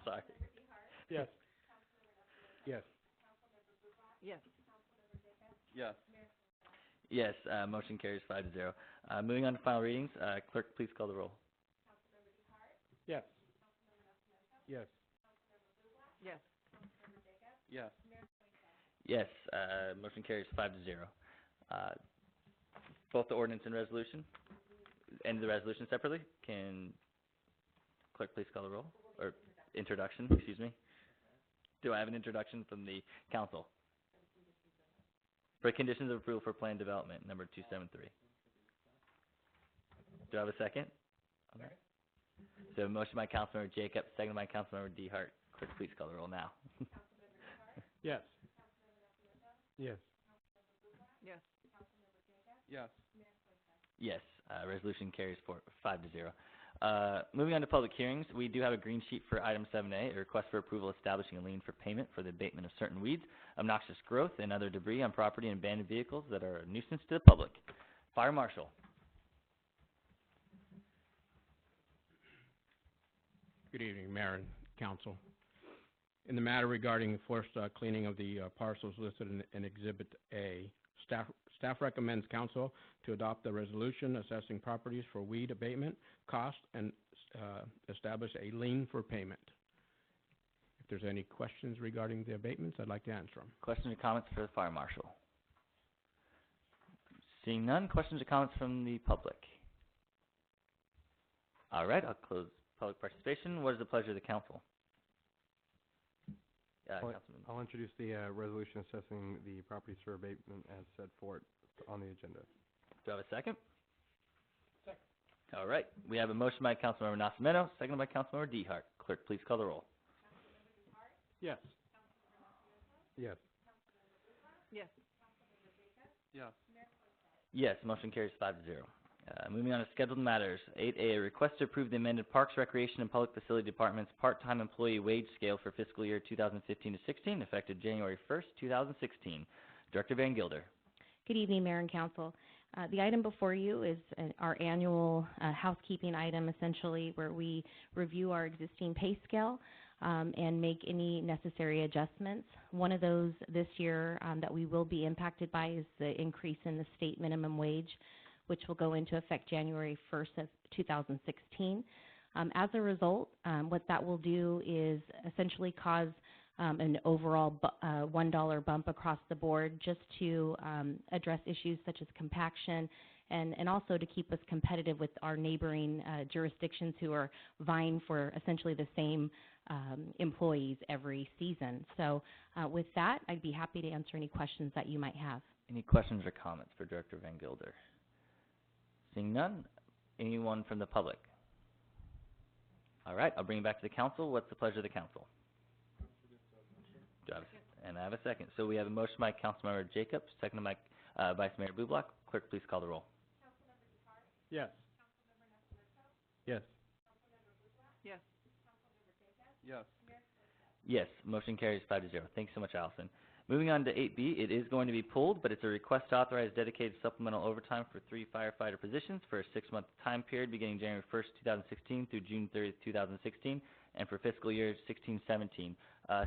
Sorry. Yes. Yes. Yes. Yes. Yes, motion carries 5-0. Moving on to final readings. Clerk, please call the roll. Yes. Yes. Yes. Yes. Yes, motion carries 5-0. Both the ordinance and resolution, and the resolution separately. Can clerk please call the roll? Or introduction, excuse me. Do I have an introduction from the council? For conditions of approval for planned development, number 273. Do I have a second? Okay. So motion by Councilmember Jacob, second by Councilmember DeHart. Clerk, please call the roll now. Yes. Yes. Yes. Yes. Yes. Resolution carries 5-0. Moving on to public hearings, we do have a green sheet for item 7A, a request for approval establishing a lien for payment for the abatement of certain weeds, obnoxious growth, and other debris on property and abandoned vehicles that are a nuisance to the public. Fire Marshal. Good evening, Mayor and Council. In the matter regarding the forced cleaning of the parcels listed in Exhibit A, staff recommends Council to adopt the resolution assessing properties for weed abatement cost and establish a lien for payment. If there's any questions regarding the abatements, I'd like to answer them. Questions or comments for the Fire Marshal? Seeing none, questions or comments from the public? All right, I'll close public participation. What is the pleasure of the council? Councilman. I'll introduce the resolution assessing the properties for abatement as set forth on the agenda. Do I have a second? Second. All right. We have a motion by Councilmember Nascimento, seconded by Councilmember DeHart. Clerk, please call the roll. Yes. Yes. Yes. Yes. Yes, motion carries 5-0. Moving on to scheduled matters. 8A, a request to approve the amended Parks, Recreation, and Public Facility Department's part-time employee wage scale for fiscal year 2015 to 16, effective January 1st, 2016. Director Van Gilder. Good evening, Mayor and Council. The item before you is our annual housekeeping item, essentially, where we review our existing pay scale and make any necessary adjustments. One of those this year that we will be impacted by is the increase in the state minimum wage, which will go into effect January 1st of 2016. As a result, what that will do is essentially cause an overall $1 bump across the board, just to address issues such as compaction and also to keep us competitive with our neighboring jurisdictions who are vying for essentially the same employees every season. So with that, I'd be happy to answer any questions that you might have. Any questions or comments for Director Van Gilder? Seeing none, anyone from the public? All right, I'll bring it back to the council. What's the pleasure of the council? And I have a second. So we have a motion by Councilmember Jacobs, seconded by Vice Mayor Bublock. Clerk, please call the roll. Yes. Yes. Yes. Yes. Yes, motion carries 5-0. Thanks so much, Allison. Moving on to 8B, it is going to be pulled, but it's a request to authorize dedicated supplemental overtime for 3 firefighter positions for a 6-month time period beginning January 1st, 2016 through June 30th, 2016, and for fiscal year 16-17.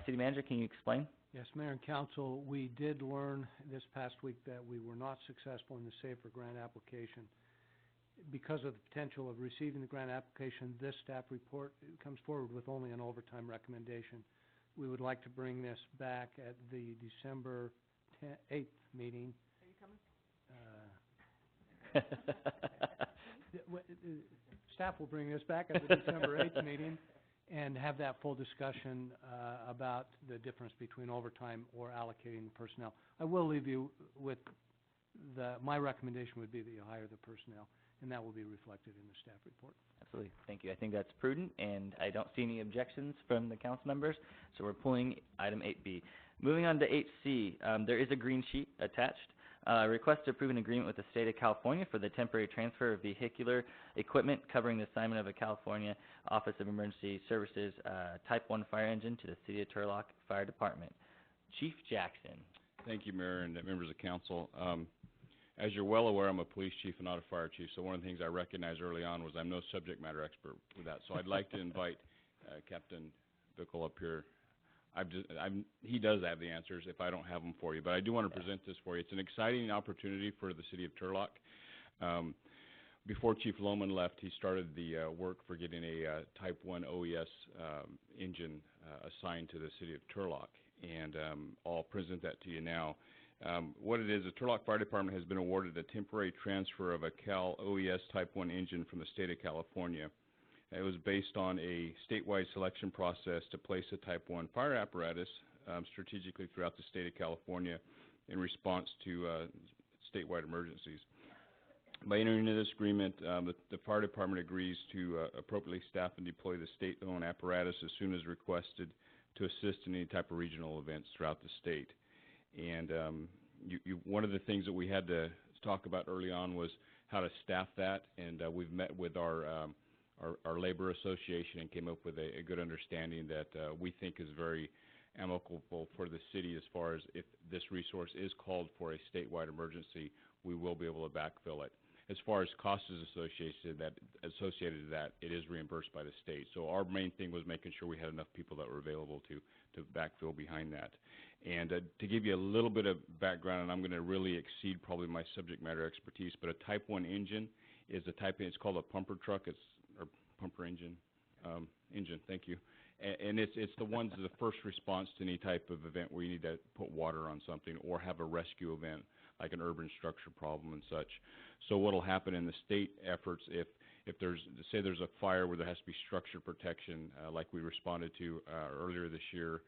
City Manager, can you explain? Yes, Mayor and Council, we did learn this past week that we were not successful in the SAFER grant application. Because of the potential of receiving the grant application, this staff report comes forward with only an overtime recommendation. We would like to bring this back at the December 8th meeting. Are you coming? Staff will bring this back at the December 8th meeting and have that full discussion about the difference between overtime or allocating the personnel. I will leave you with my recommendation would be that you hire the personnel, and that will be reflected in the staff report. Absolutely. Thank you. I think that's prudent, and I don't see any objections from the council members, so we're pulling item 8B. Moving on to 8C, there is a green sheet attached. Request to approve an agreement with the state of California for the temporary transfer of vehicular equipment covering the assignment of a California Office of Emergency Services Type 1 fire engine to the City of Turlock Fire Department. Chief Jackson. Thank you, Mayor and members of council. As you're well aware, I'm a police chief and not a fire chief, so one of the things I recognized early on was I'm no subject matter expert with that. So I'd like to invite Captain Bickle up here. He does have the answers if I don't have them for you, but I do want to present this for you. It's an exciting opportunity for the City of Turlock. Before Chief Lohman left, he started the work for getting a Type 1 OES engine assigned to the City of Turlock, and I'll present that to you now. What it is, the Turlock Fire Department has been awarded a temporary transfer of a Cal OES Type 1 engine from the state of California. It was based on a statewide selection process to place a Type 1 fire apparatus strategically throughout the state of California in response to statewide emergencies. By entering into this agreement, the fire department agrees to appropriately staff and deploy the state-owned apparatus as soon as requested to assist in any type of regional events throughout the state. And one of the things that we had to talk about early on was how to staff that, and we've met with our labor association and came up with a good understanding that we think is very amicable for the city as far as if this resource is called for a statewide emergency, we will be able to backfill it. As far as costs associated to that, it is reimbursed by the state. So our main thing was making sure we had enough people that were available to backfill behind that. And to give you a little bit of background, and I'm going to really exceed probably my subject matter expertise, but a Type 1 engine is it's called a pumper truck, or pumper engine, thank you. And it's the ones that the first response to any type of event where you need to put water on something or have a rescue event like an urban structure problem and such. So what will happen in the state efforts if there's a fire where there has to be structure protection like we responded to earlier this year,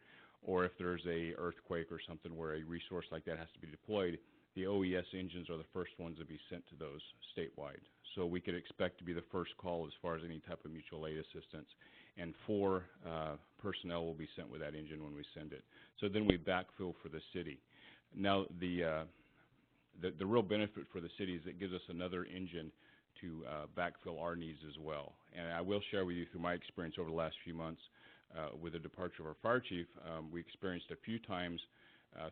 or if there's a earthquake or something where a resource like that has to be deployed, the OES engines are the first ones to be sent to those statewide. So we could expect to be the first call as far as any type of mutual aid assistance. And 4 personnel will be sent with that engine when we send it. So then we backfill for the city. Now, the real benefit for the city is it gives us another engine to backfill our needs as well. And I will share with you through my experience over the last few months with the departure of our fire chief, we experienced a few times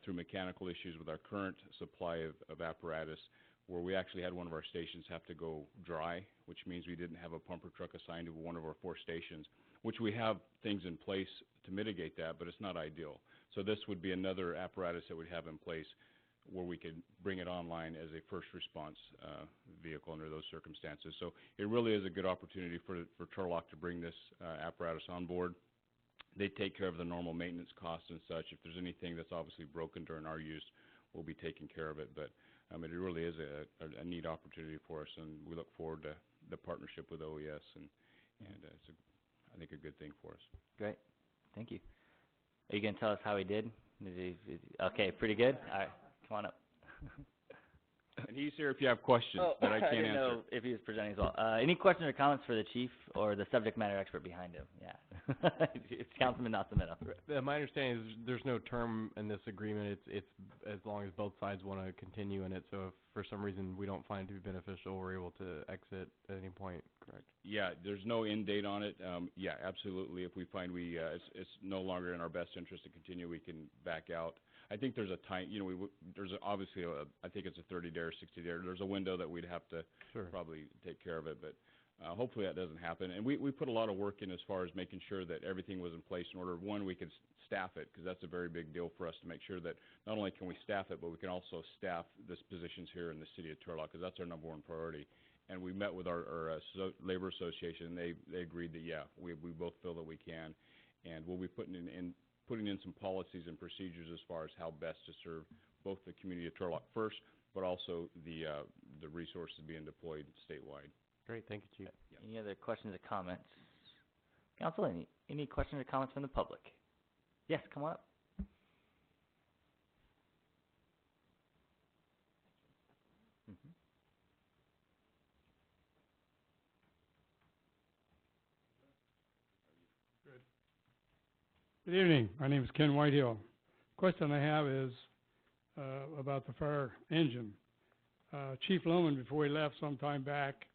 through mechanical issues with our current supply of apparatus where we actually had one of our stations have to go dry, which means we didn't have a pumper truck assigned to one of our 4 stations, which we have things in place to mitigate that, but it's not ideal. So this would be another apparatus that we'd have in place where we could bring it online as a first response vehicle under those circumstances. So it really is a good opportunity for Turlock to bring this apparatus on board. They take care of the normal maintenance costs and such. If there's anything that's obviously broken during our use, we'll be taking care of it. But it really is a neat opportunity for us, and we look forward to the partnership with OES, and it's, I think, a good thing for us. Great. Thank you. Are you going to tell us how he did? Okay, pretty good? All right, come on up. And he's here if you have questions that I can't answer. I didn't know if he was presenting as well. Any questions or comments for the chief or the subject matter expert behind him? Yeah. It's Councilman Nascimento. My understanding is there's no term in this agreement. It's as long as both sides want to continue in it. So if for some reason we don't find it to be beneficial, we're able to exit at any point, correct? Yeah, there's no end date on it. Yeah, absolutely. If we find it's no longer in our best interest to continue, we can back out. I think there's a time, there's obviously I think it's a 30-day or 60-day. There's a window that we'd have to probably take care of it, but hopefully that doesn't happen. And we put a lot of work in as far as making sure that everything was in place in order, one, we could staff it, because that's a very big deal for us to make sure that not only can we staff it, but we can also staff this positions here in the city of Turlock, because that's our number one priority. And we met with our labor association, and they agreed that, yeah, we both feel that we can. And we'll be putting in some policies and procedures as far as how best to serve both the community of Turlock first, but also the resources being deployed statewide. Great, thank you, Chief. Yeah. Any other questions or comments? Council, any questions or comments from the public? Yes, come on up. Good evening. My name is Ken Whitehill. Question I have is about the fire engine. Chief Lohman, before he left some time back,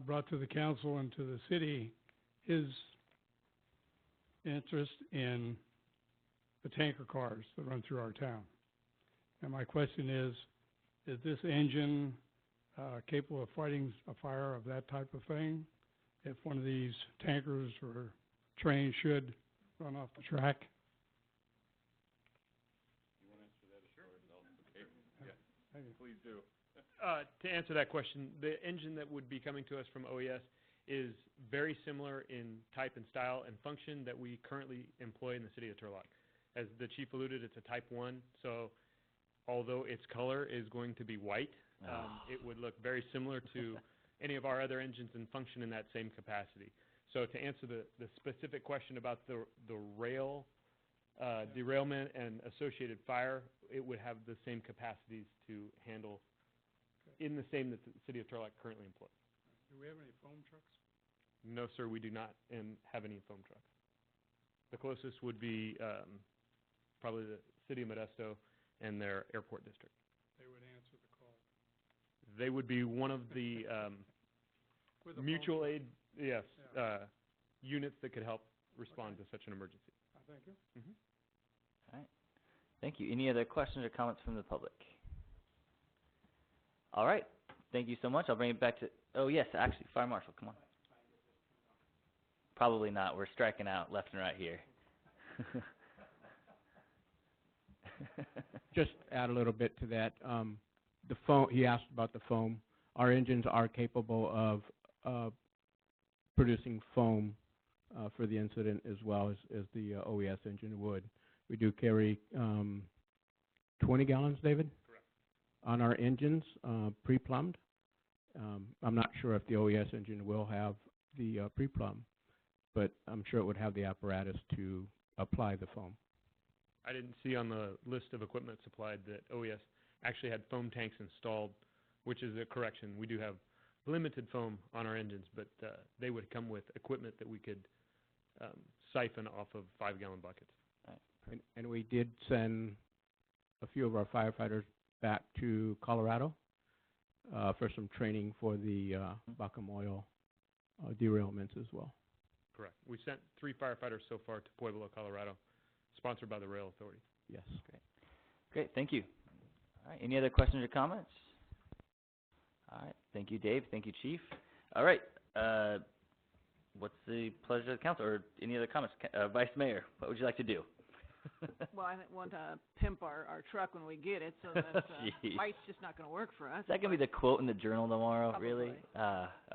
brought to the council and to the city his interest in the tanker cars that run through our town. And my question is this engine capable of fighting a fire of that type of thing if one of these tankers or trains should run off the track? You want to answer that? Sure. Okay. Yeah. Please do. To answer that question, the engine that would be coming to us from OES is very similar in type and style and function that we currently employ in the city of Turlock. As the chief alluded, it's a Type 1, so although its color is going to be white, it would look very similar to any of our other engines and function in that same capacity. So to answer the specific question about the rail derailment and associated fire, it would have the same capacities to handle in the same that the city of Turlock currently employs. Do we have any foam trucks? No, sir, we do not have any foam trucks. The closest would be probably the city of Modesto and their airport district. They would answer the call. They would be one of the With a mutual phone aid, yes, Yeah. units that could help respond to such an emergency. Thank you. Mm-hmm. All right. Thank you. Any other questions or comments from the public? All right. Thank you so much. I'll bring it back to, oh yes, actually, Fire Marshal, come on. Probably not. We're striking out left and right here. Just add a little bit to that. The foam, he asked about the foam. Our engines are capable of producing foam for the incident as well as the OES engine would. We do carry 20 gallons, David? Correct. On our engines, pre-plumbed. I'm not sure if the OES engine will have the pre-plumb, but I'm sure it would have the apparatus to apply the foam. I didn't see on the list of equipment supplied that OES actually had foam tanks installed, which is a correction. We do have limited foam on our engines, but they would come with equipment that we could siphon off of 5-gallon buckets. And we did send a few of our firefighters back to Colorado for some training for the Bacamoyo derailments as well. Correct. We sent 3 firefighters so far to Pueblo, Colorado, sponsored by the Rail Authority. Yes. Great. Great. Thank you. All right. Any other questions or comments? All right. Thank you, Dave. Thank you, Chief. All right. What's the pleasure of the council, or any other comments? Vice Mayor, what would you like to do? Well, I want to pimp our truck when we get it, so that fight's just not going to work for us. Is that going to be the quote in the Journal tomorrow? Probably. Really?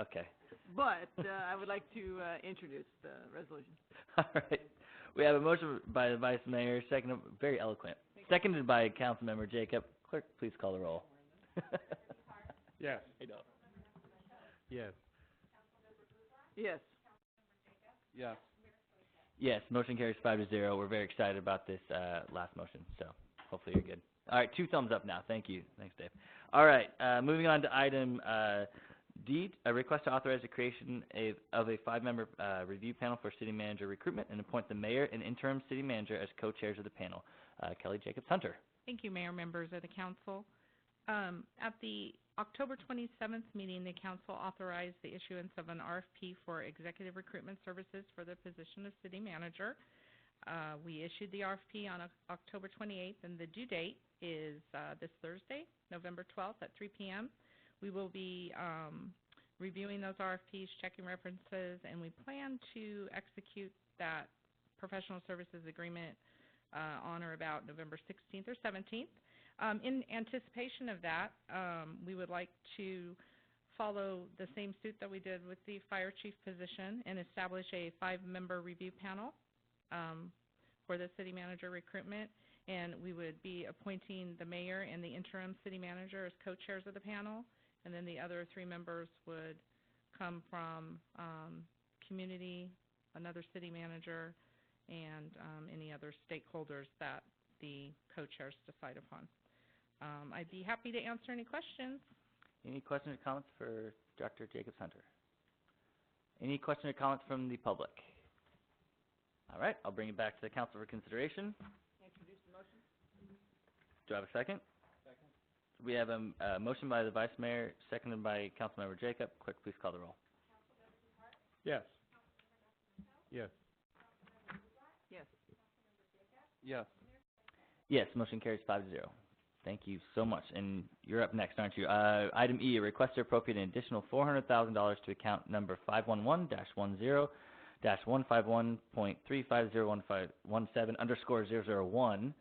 Okay. But I would like to introduce the resolution. All right. We have a motion by the Vice Mayor, seconded, very eloquent, seconded by Councilmember Jacob. Clerk, please call the roll. Yes. I know. Yes. Yes. Yes. Yes, motion carries 5-0. We're very excited about this last motion, so hopefully you're good. All right, 2 thumbs up now. Thank you. Thanks, Dave. All right, moving on to item D, a request to authorize the creation of a 5-member review panel for city manager recruitment and appoint the mayor and interim city manager as co-chairs of the panel. Kelly Jacobs Hunter. Thank you, Mayor, members of the council. At the October 27th meeting, the council authorized the issuance of an RFP for executive recruitment services for the position of city manager. We issued the RFP on October 28th, and the due date is this Thursday, November 12th at 3 p.m. We will be reviewing those RFPs, checking references, and we plan to execute that professional services agreement on or about November 16th or 17th. In anticipation of that, we would like to follow the same suit that we did with the fire chief position and establish a 5-member review panel for the city manager recruitment. And we would be appointing the mayor and the interim city manager as co-chairs of the panel. And then the other 3 members would come from community, another city manager, and any other stakeholders that the co-chairs decide upon. I'd be happy to answer any questions. Any questions or comments for Dr. Jacobs Hunter? Any questions or comments from the public? All right, I'll bring it back to the council for consideration. Introduce the motion. Do I have a second? Second. We have a motion by the Vice Mayor, seconded by Councilmember Jacob. Clerk, please call the roll. Yes. Yes. Yes. Yes. Yes, motion carries 5-0. Thank you so much. And you're up next, aren't you? Item E, a request to appropriate an additional $400,000 to account number 511-10-105.35017_001,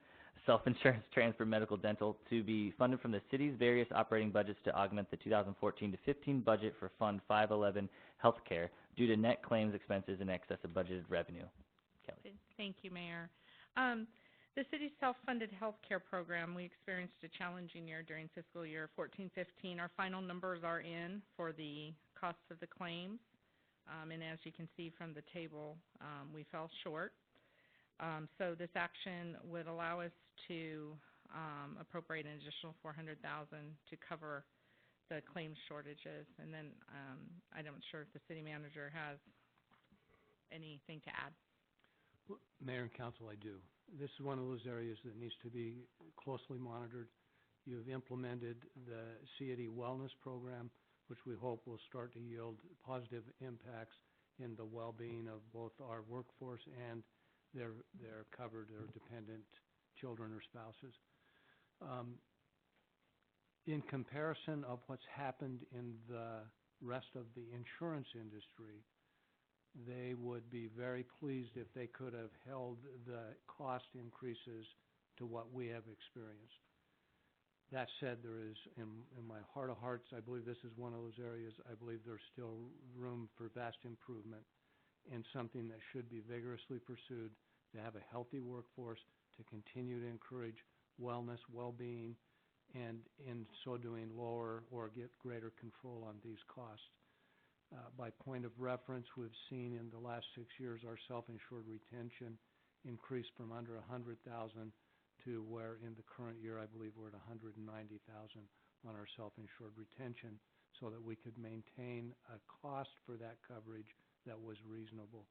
self-insurance transfer medical dental, to be funded from the city's various operating budgets to augment the 2014-15 budget for Fund 511 Healthcare due to net claims expenses in excess of budgeted revenue. Kelly. Thank you, Mayor. The city's self-funded health care program, we experienced a challenging year during fiscal year 14-15. Our final numbers are in for the costs of the claims, and as you can see from the table, we fell short. So this action would allow us to appropriate an additional $400,000 to cover the claims shortages. And then I'm not sure if the city manager has anything to add. Mayor and Council, I do. This is one of those areas that needs to be closely monitored. You've implemented the CID Wellness Program, which we hope will start to yield positive impacts in the well-being of both our workforce and their covered or dependent children or spouses. In comparison of what's happened in the rest of the insurance industry, they would be very pleased if they could have held the cost increases to what we have experienced. That said, there is, in my heart of hearts, I believe this is one of those areas, I believe there's still room for vast improvement and something that should be vigorously pursued to have a healthy workforce, to continue to encourage wellness, well-being, and in so doing lower or get greater control on these costs. By point of reference, we've seen in the last 6 years our self-insured retention increased from under 100,000 to where in the current year I believe we're at 190,000 on our self-insured retention, so that we could maintain a cost for that coverage that was reasonable.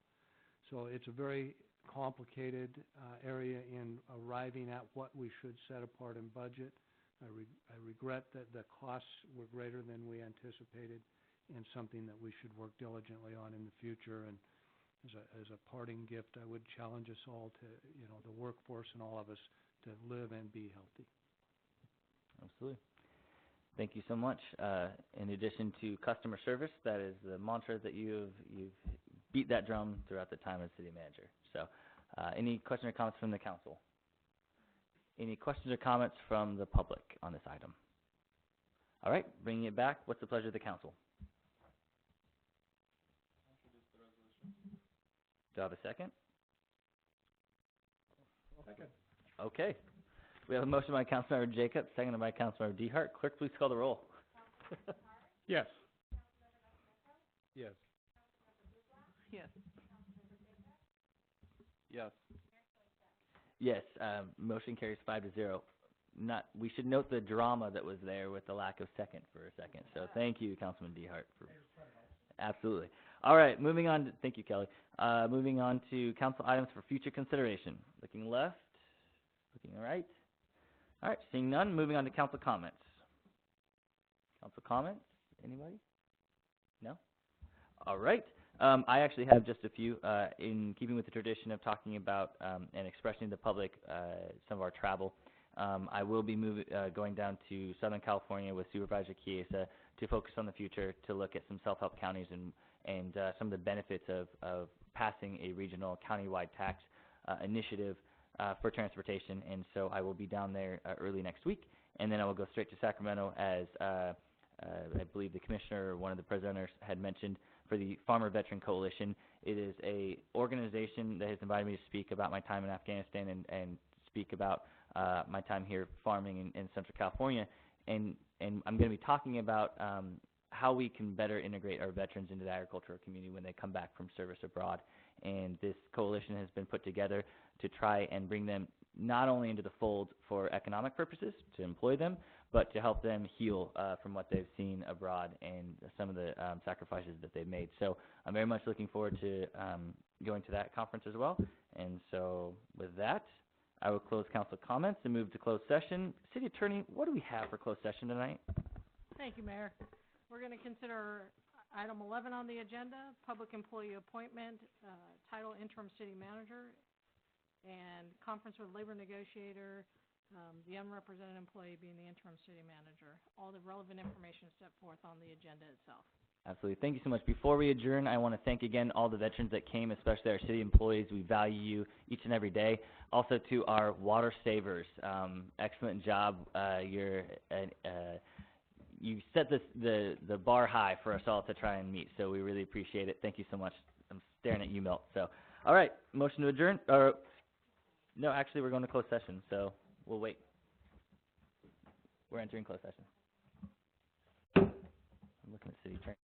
So it's a very complicated area in arriving at what we should set apart in budget. I regret that the costs were greater than we anticipated, and something that we should work diligently on in the future. And as a parting gift, I would challenge us all to, the workforce and all of us, to live and be healthy. Absolutely. Thank you so much. In addition to customer service, that is the mantra that you've beat that drum throughout the time as city manager. So, any questions or comments from the council? Any questions or comments from the public on this item? All right, bringing it back, what's the pleasure of the council? Do I have a second? Second. Okay. We have a motion by Councilmember Jacobs, seconded by Councilmember DeHart. Clerk, please call the roll. Yes. Yes. Yes. Yes. Yes, motion carries 5-0. We should note the drama that was there with the lack of second for a second. So thank you, Councilman DeHart. Absolutely. All right, moving on. Thank you, Kelly. Moving on to council items for future consideration. Looking left, looking right. All right, seeing none, moving on to council comments. Council comments? Anybody? No? All right. I actually have just a few, in keeping with the tradition of talking about and expressing to the public some of our travel. I will be going down to Southern California with Supervisor Chiesa to focus on the future, to look at some self-help counties and some of the benefits of passing a regional countywide tax initiative for transportation. And so I will be down there early next week, and then I will go straight to Sacramento as I believe the commissioner or one of the presenters had mentioned, for the Farmer Veteran Coalition. It is a organization that has invited me to speak about my time in Afghanistan and speak about my time here farming in Central California. And I'm going to be talking about how we can better integrate our veterans into the agricultural community when they come back from service abroad. And this coalition has been put together to try and bring them not only into the fold for economic purposes, to employ them, but to help them heal from what they've seen abroad and some of the sacrifices that they've made. So I'm very much looking forward to going to that conference as well. And so with that, I will close council comments and move to closed session. City Attorney, what do we have for closed session tonight? Thank you, Mayor. We're going to consider item 11 on the agenda, public employee appointment, title interim city manager, and conference with labor negotiator, the unrepresented employee being the interim city manager. All the relevant information is set forth on the agenda itself. Absolutely. Thank you so much. Before we adjourn, I want to thank again all the veterans that came, especially our city employees. We value you each and every day. Also to our water savers, excellent job. You set the bar high for us all to try and meet, so we really appreciate it. Thank you so much. I'm staring at you, Milt. So, all right, motion to adjourn. No, actually, we're going to closed session, so we'll wait. We're entering closed session. I'm looking at city attorney.